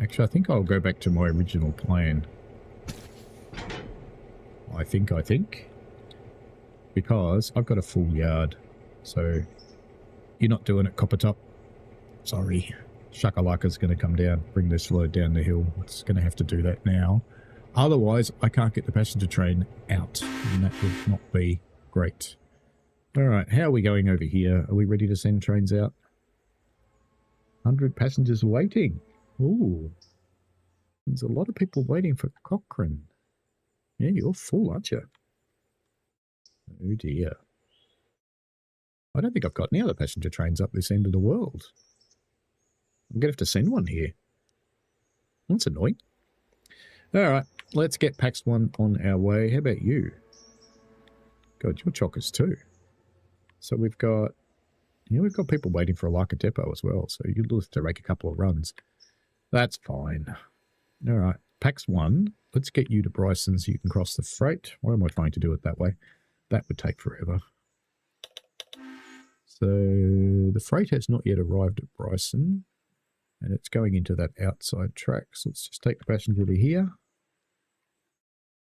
Actually, I think I'll go back to my original plan. I think. Because I've got a full yard. So, you're not doing it, Copper Top. Sorry. Shakalaka's going to come down, bring this load down the hill. It's going to have to do that now. Otherwise, I can't get the passenger train out. And that would not be great. Alright, how are we going over here? Are we ready to send trains out? 100 passengers waiting. Ooh. There's a lot of people waiting for Cochrane. Yeah, you're full, aren't you? Oh dear. I don't think I've got any other passenger trains up this end of the world. I'm going to have to send one here. That's annoying. Alright, let's get Pax 1 on our way. How about you? God, you're chockers too. So we've got... Yeah, we've got people waiting for a Alaka depot as well, so you'll have to make a couple of runs. That's fine. Alright, Pax 1, let's get you to Bryson so you can cross the freight. Why am I trying to do it that way? That would take forever. So the freight has not yet arrived at Bryson, and it's going into that outside track. So let's just take the passenger to here.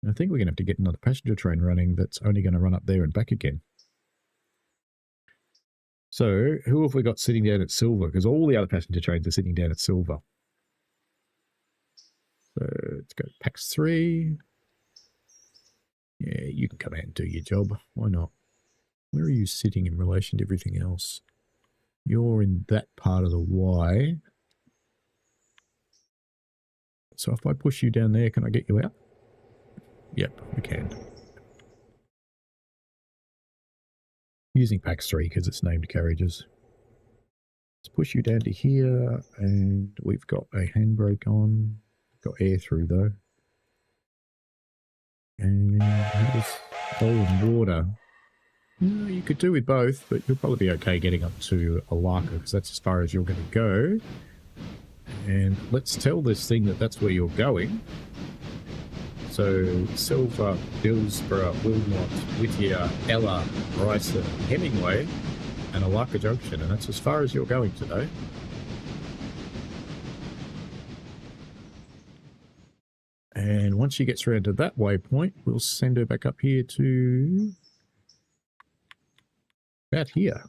And I think we're going to have to get another passenger train running that's only going to run up there and back again. So who have we got sitting down at Silver? Because all the other passenger trains are sitting down at Silver. So let's go to Pax 3. Yeah, you can come out and do your job. Why not? Where are you sitting in relation to everything else? You're in that part of the Y. So if I push you down there, can I get you out? Yep, we can. Using Pax 3 because it's named carriages. Let's push you down to here, and we've got a handbrake on. Got air through though. And here's coal and water. You could do with both, but you'll probably be okay getting up to Alaka because that's as far as you're going to go. And let's tell this thing that that's where you're going. So Silver, Dillsborough, Wilmot, Whittier, Ella, Bryson, Hemingway, and Alaka Junction, and that's as far as you're going today. And once she gets around to that waypoint, we'll send her back up here to about here.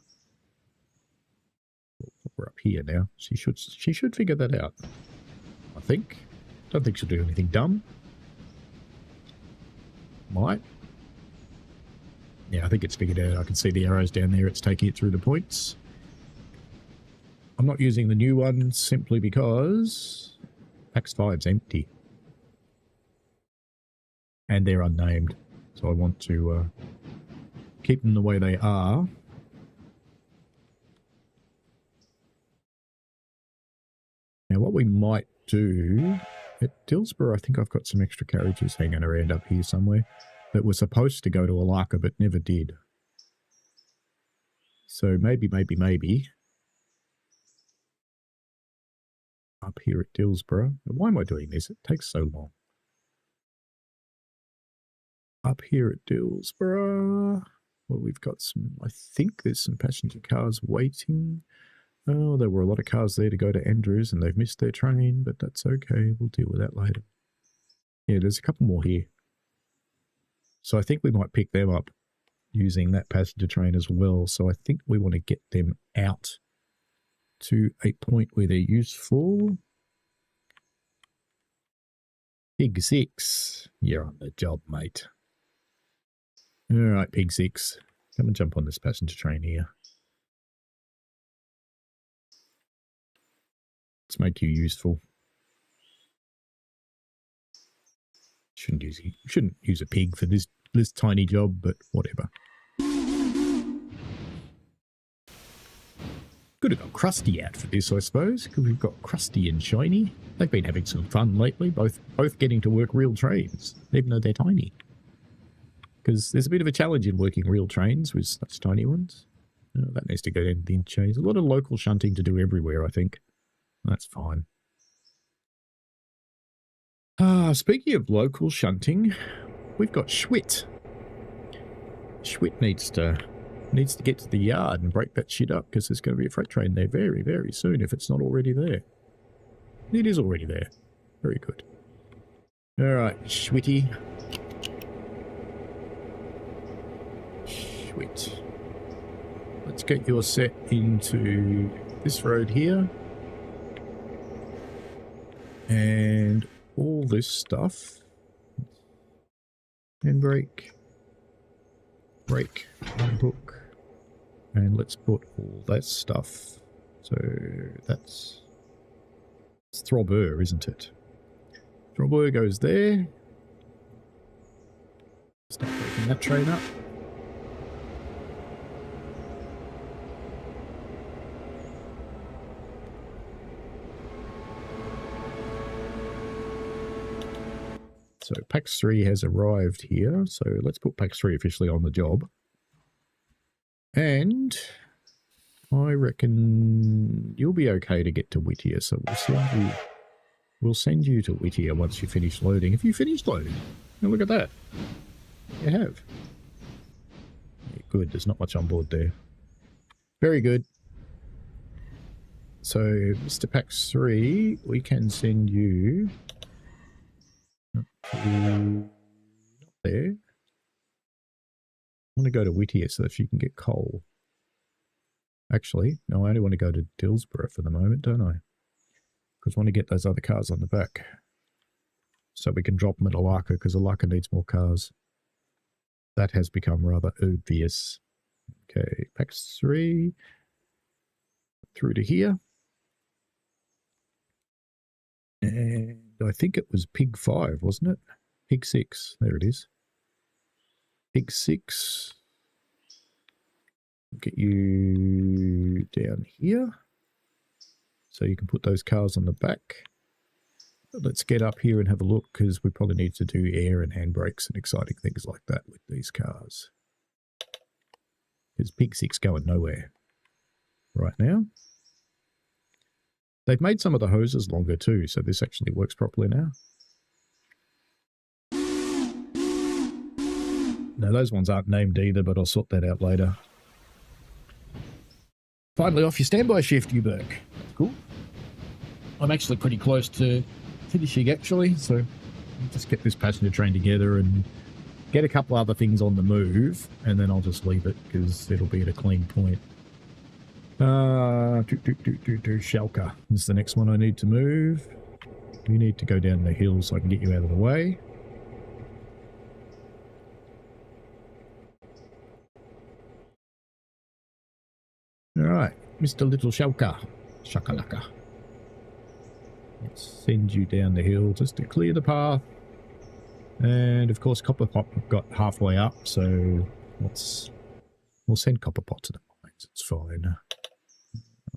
We're up here now. She should figure that out. I think. Don't think she'll do anything dumb. Might. Yeah, I think it's figured out. I can see the arrows down there. It's taking it through the points. I'm not using the new one simply because Pax 5's empty. And they're unnamed. So I want to keep them the way they are. Now what we might do... At Dillsborough, I think I've got some extra carriages hanging around up here somewhere that were supposed to go to Alaka but never did. So maybe up here at Dillsborough. Why am I doing this? It takes so long. Up here at Dillsborough, well, we've got some, I think there's some passenger cars waiting. Oh, there were a lot of cars there to go to Andrews and they've missed their train, but that's okay. We'll deal with that later. Yeah, there's a couple more here. So I think we might pick them up using that passenger train as well. So I think we want to get them out to a point where they're useful. Pig 6, you're on the job, mate. All right, Pig 6, come and jump on this passenger train here. Let's make you useful. Shouldn't use a pig for this tiny job, but whatever. Could have got Krusty out for this, I suppose, because we've got Krusty and Shiny. They've been having some fun lately, both getting to work real trains, even though they're tiny. Because there's a bit of a challenge in working real trains with such tiny ones. Oh, that needs to go down the interchange. A lot of local shunting to do everywhere, I think. That's fine. Speaking of local shunting, we've got Schwitt. Schwitt needs to get to the yard and break that shit up because there's going to be a freight train there very, very soon if it's not already there. It is already there. Very good. All right, Schwitty. Schwitt. Let's get your set into this road here. And all this stuff. Handbrake. Brake. Unhook. And let's put all that stuff. So that's Throbber, isn't it? Throbber goes there. Start breaking that train up. So Pax 3 has arrived here. So let's put Pax 3 officially on the job. And I reckon you'll be okay to get to Whittier. So we'll send you to Whittier once you finish loading. Have you finished loading? Now look at that. You have. Yeah, good. There's not much on board there. Very good. So Mr. Pax 3, we can send you there. I want to go to Whittier so that you can get coal. Actually, no, I only want to go to Dillsborough for the moment, don't I? Because I want to get those other cars on the back. So we can drop them at Alaka, because Alaka needs more cars. That has become rather obvious. Okay, Pax 3. Through to here. And I think it was Pig 5, wasn't it? Pig 6. There it is. Pig 6. Get you down here. So you can put those cars on the back. let's get up here and have a look, because we probably need to do air and handbrakes and exciting things like that with these cars. Because Pig 6 going nowhere right now. They've made some of the hoses longer too, so this actually works properly now. Now those ones aren't named either, but I'll sort that out later. Finally off your standby shift, you Burke. That's cool. I'm actually pretty close to finishing actually, so I'll just get this passenger train together and get a couple other things on the move, and then I'll just leave it because it'll be at a clean point. Shalka is the next one I need to move. You need to go down the hill so I can get you out of the way. Alright, Mr. Little Shalka. Shakalaka. Let's send you down the hill just to clear the path. And of course Copperpot got halfway up, so we'll send Copperpot to the mines. It's fine.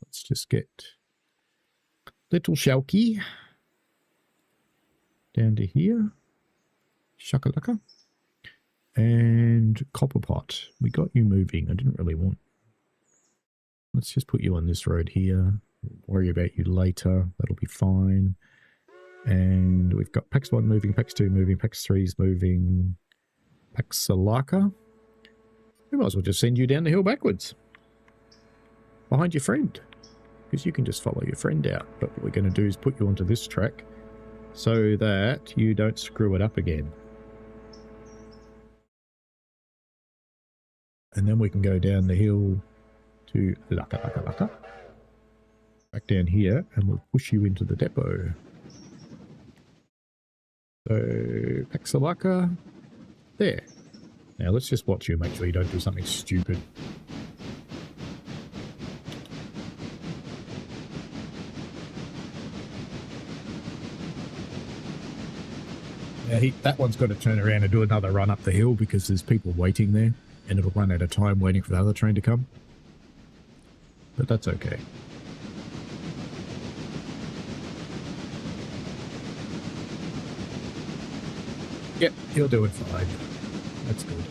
Let's just get Little Shalky down to here. Shakalaka. And Copperpot. We got you moving. I didn't really want. Let's just put you on this road here. We'll worry about you later. That'll be fine. And we've got Pax 1 moving, Pax 2 moving, Pax 3's moving, Paxalaka. We might as well just send you down the hill backwards. Behind your friend. Because you can just follow your friend out. But what we're going to do is put you onto this track so that you don't screw it up again. And then we can go down the hill to Laka. Back down here, and we'll push you into the depot. So, Paxalaka, there. Now let's just watch you, make sure you don't do something stupid. Now that one's got to turn around and do another run up the hill because there's people waiting there, and it'll run out of time waiting for the other train to come. But that's okay. Yep, you're doing fine. That's good.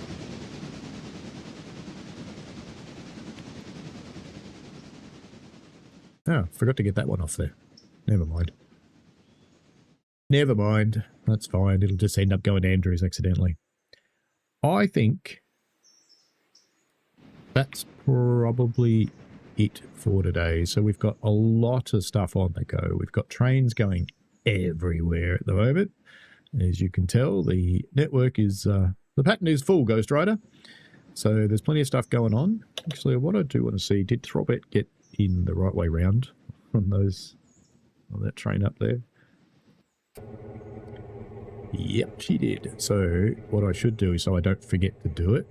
Oh, forgot to get that one off there. Never mind. Never mind. That's fine. It'll just end up going to Andrews accidentally. I think that's probably it for today. So we've got a lot of stuff on the go. We've got trains going everywhere at the moment. As you can tell, the network is, the pattern is full, Ghost Rider. So there's plenty of stuff going on. Actually, what I do want to see, did Throbet get in the right way round on that train up there? Yep, she did. So what I should do is, so I don't forget to do it,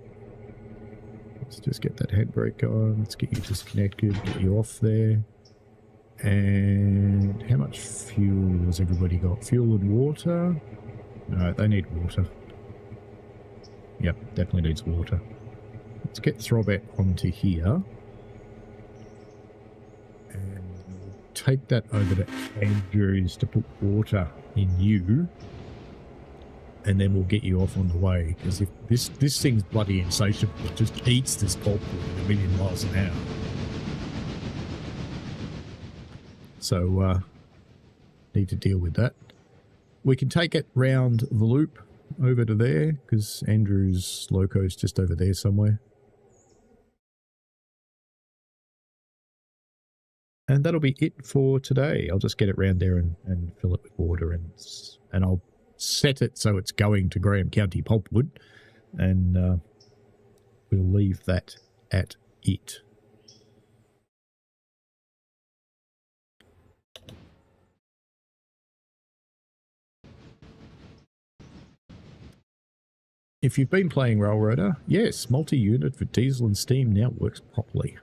let's just get that handbrake on. Let's get you disconnected, get you off there. And how much fuel has everybody got? Fuel and water? No, they need water. Yep, definitely needs water. Let's get Throbet onto here. And we'll take that over to Andrews to put water in you. And then we'll get you off on the way. Because if this thing's bloody insatiable, it just eats this pulpwood at 1,000,000 miles an hour. So, need to deal with that. We can take it round the loop over to there, because Andrew's loco's just over there somewhere. And that'll be it for today. I'll just get it round there and fill it with water, and I'll set it so it's going to Graham County Pulpwood, and we'll leave that at it. If you've been playing Railroader, yes, multi-unit for diesel and steam now works properly.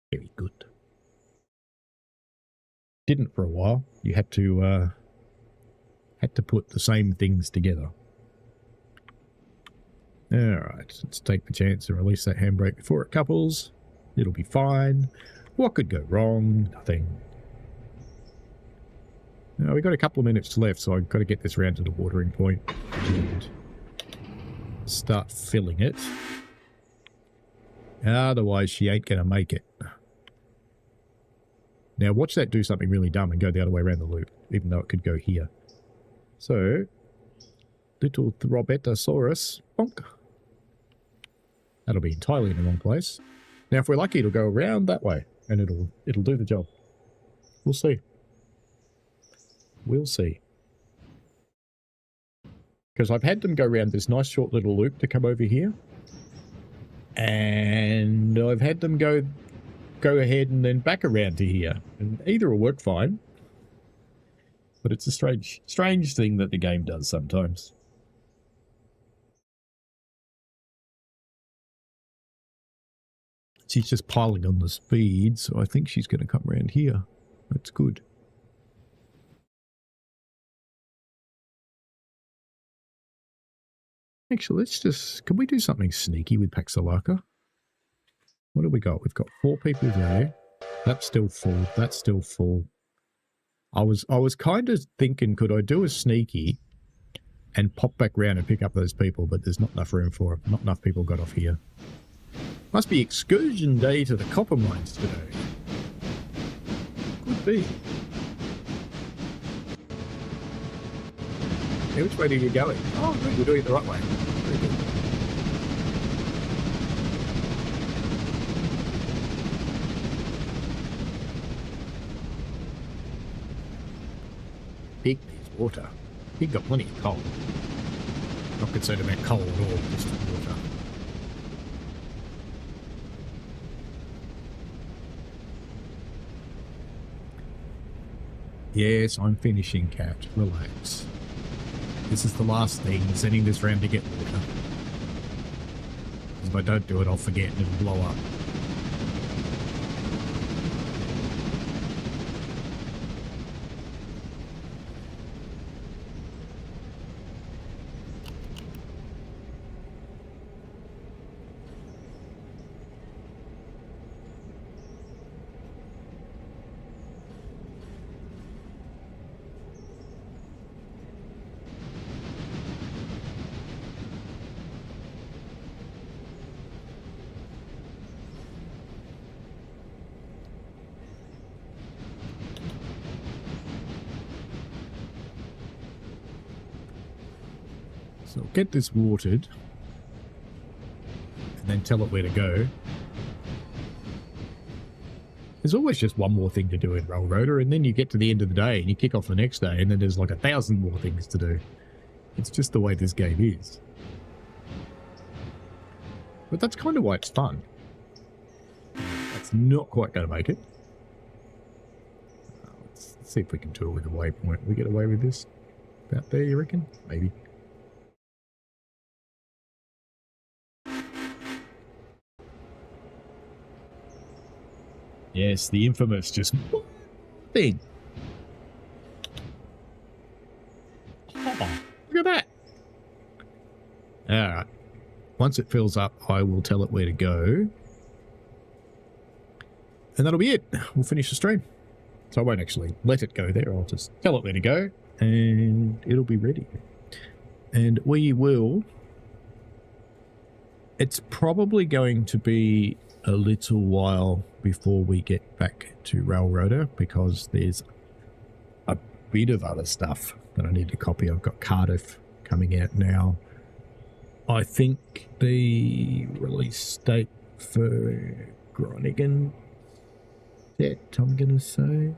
Very good. Didn't for a while. You had to put the same things together. Alright, let's take the chance and release that handbrake before it couples. It'll be fine. What could go wrong? Nothing. Now we've got a couple of minutes left, so I've got to get this round to the watering point and start filling it. Otherwise, she ain't going to make it. Now, watch that do something really dumb and go the other way around the loop, even though it could go here. So, little Throbetosaurus, bonk. That'll be entirely in the wrong place. Now, if we're lucky, it'll go around that way, and it'll do the job. We'll see. We'll see. Because I've had them go around this nice short little loop to come over here. And I've had them go ahead and then back around to here. And either will work fine. But it's a strange thing that the game does sometimes. She's just piling on the speed, so I think she's going to come around here. That's good. Actually, let's just... Can we do something sneaky with Paxalaka? What have we got? We've got 4 people there. That's still full. That's still full. I was kind of thinking, could I do a sneaky and pop back round and pick up those people, but there's not enough room for it. Not enough people got off here. Must be excursion day to the copper mines today. Could be. Hey, which way are you going? Oh, good, we're doing it the right way. Very good. Pig needs water. Pig got plenty of coal. Not concerned about coal at all, just water. Yes, I'm finishing, cat. Relax. This is the last thing, sending this round to get water. If I don't do it, I'll forget and it'll blow up. So I'll get this watered and then tell it where to go. There's always just one more thing to do in Railroader, and then you get to the end of the day and you kick off the next day and then there's like 1,000 more things to do. It's just the way this game is. But that's kind of why it's fun. That's not quite going to make it. Let's see if we can do it with a waypoint. We get away with this? About there, you reckon? Maybe. Yes, the infamous just thing. Oh, look at that. Alright. Once it fills up, I will tell it where to go. And that'll be it. We'll finish the stream. So I won't actually let it go there. I'll just tell it where to go and it'll be ready. And we will... It's probably going to be a little while before we get back to Railroader because there's a bit of other stuff that I need to copy. I've got Cardiff coming out now. I think the release date for Groningen set, I'm going to say. I'm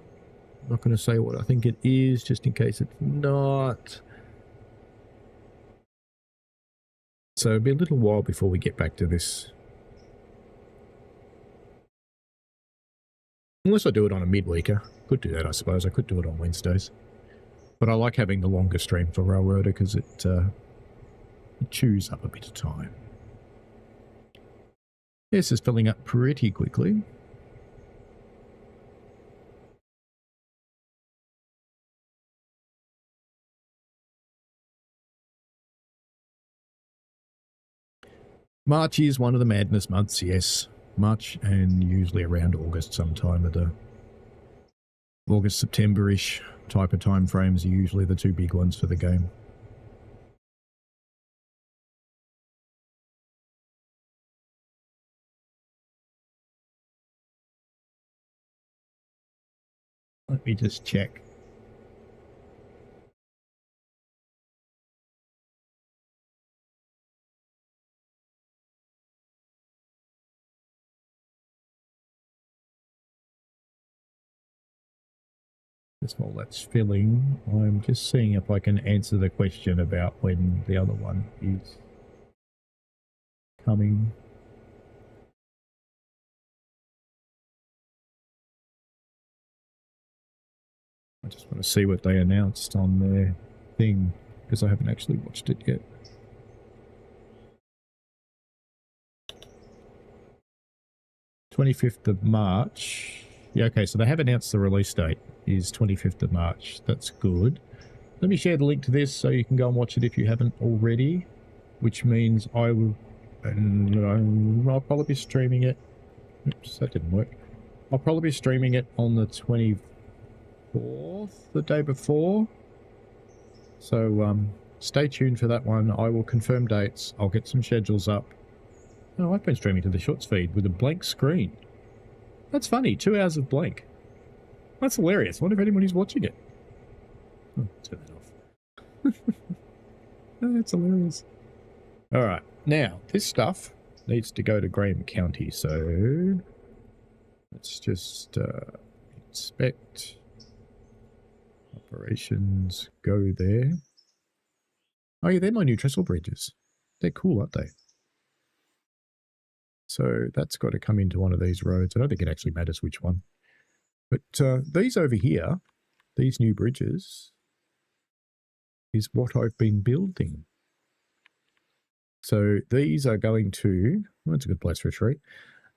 not going to say what I think it is just in case it's not. So it'll be a little while before we get back to this. Unless I do it on a midweeker. Could do that, I suppose. I could do it on Wednesdays. But I like having the longer stream for Railroader because it chews up a bit of time. This is filling up pretty quickly. March is one of the madness months, yes. March and usually around August sometime of the August, September-ish type of time frames are usually the two big ones for the game. Let me just check. Just while that's filling, I'm just seeing if I can answer the question about when the other one is coming. I just want to see what they announced on their thing, because I haven't actually watched it yet. "25th of March. Yeah, okay, so they have announced the release date is 25th of March. That's good. Let me share the link to this so you can go and watch it if you haven't already, which means I will, and I'll probably be streaming it. Oops, that didn't work. I'll probably be streaming it on the 24th, the day before. So stay tuned for that one. I will confirm dates. I'll get some schedules up. Oh, I've been streaming to the Shorts feed with a blank screen. That's funny. 2 hours of blank. That's hilarious. I wonder if anybody's watching it. Oh, turn that off. Oh, that's hilarious. All right. Now, this stuff needs to go to Graham County. So let's just inspect. Operations, go there. Oh yeah, they're my new trestle bridges. They're cool, aren't they? So that's got to come into one of these roads. I don't think it actually matters which one. But these over here, these new bridges, is what I've been building. So these are going to, well, that's a good place for a tree.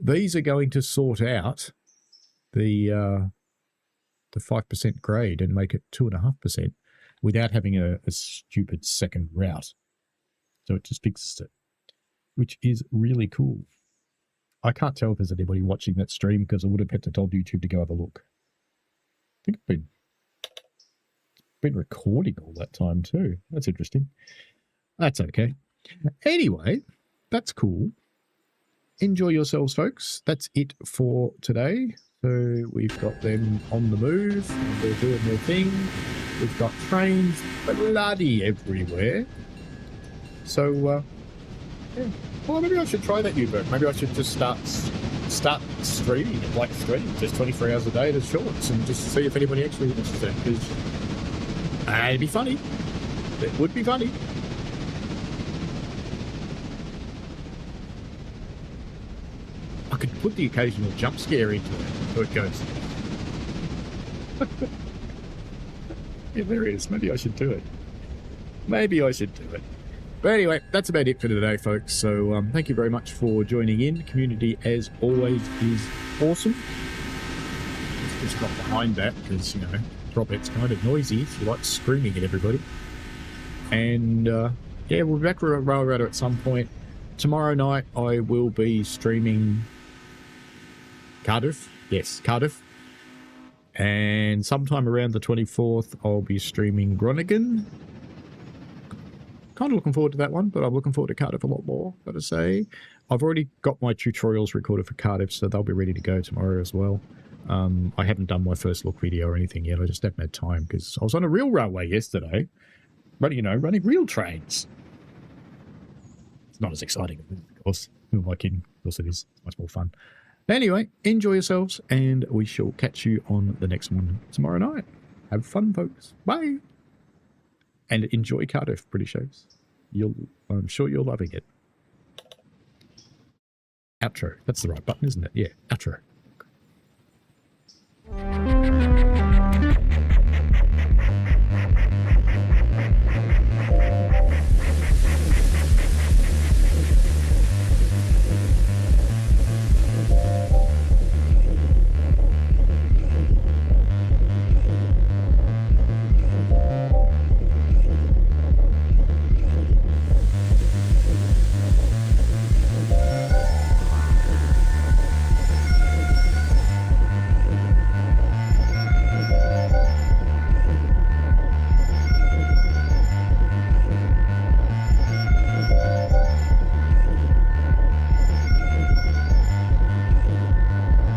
These are going to sort out the 5% grade and make it 2.5% without having a stupid second route. So it just fixes it, which is really cool. I can't tell if there's anybody watching that stream because I would have had to tell YouTube to go have a look. I think I've been recording all that time too. That's interesting. That's okay. Anyway, that's cool. Enjoy yourselves, folks. That's it for today. So we've got them on the move. They're doing their thing. We've got trains bloody everywhere. So, yeah. Well, maybe I should try that, Uber. Maybe I should just start streaming, like stream, just 24 hours a day to Shorts and just see if anybody actually watches it. Because it'd be funny. It would be funny. I could put the occasional jump scare into it so it goes. Yeah, there it is. Maybe I should do it. Maybe I should do it. But anyway, that's about it for today, folks. So thank you very much for joining in. The community, as always, is awesome. Let's just drop behind that because, you know, Robet's kind of noisy if you like screaming at everybody. And, yeah, we'll be back for a railroad at some point. Tomorrow night, I will be streaming Cardiff. Yes, Cardiff. And sometime around the 24th, I'll be streaming Groningen. Kind of looking forward to that one, but I'm looking forward to Cardiff a lot more, gotta say. I've already got my tutorials recorded for Cardiff, so they'll be ready to go tomorrow as well. I haven't done my first look video or anything yet. I just haven't had time because I was on a real railway yesterday. But, you know, running real trains. It's not as exciting, of course. Who am I kidding? Of course it is. It's much more fun. Anyway, enjoy yourselves, and we shall catch you on the next one tomorrow night. Have fun, folks. Bye. And enjoy Cardiff, British shows. I'm sure you're loving it. Outro. That's the right button, isn't it? Yeah, outro.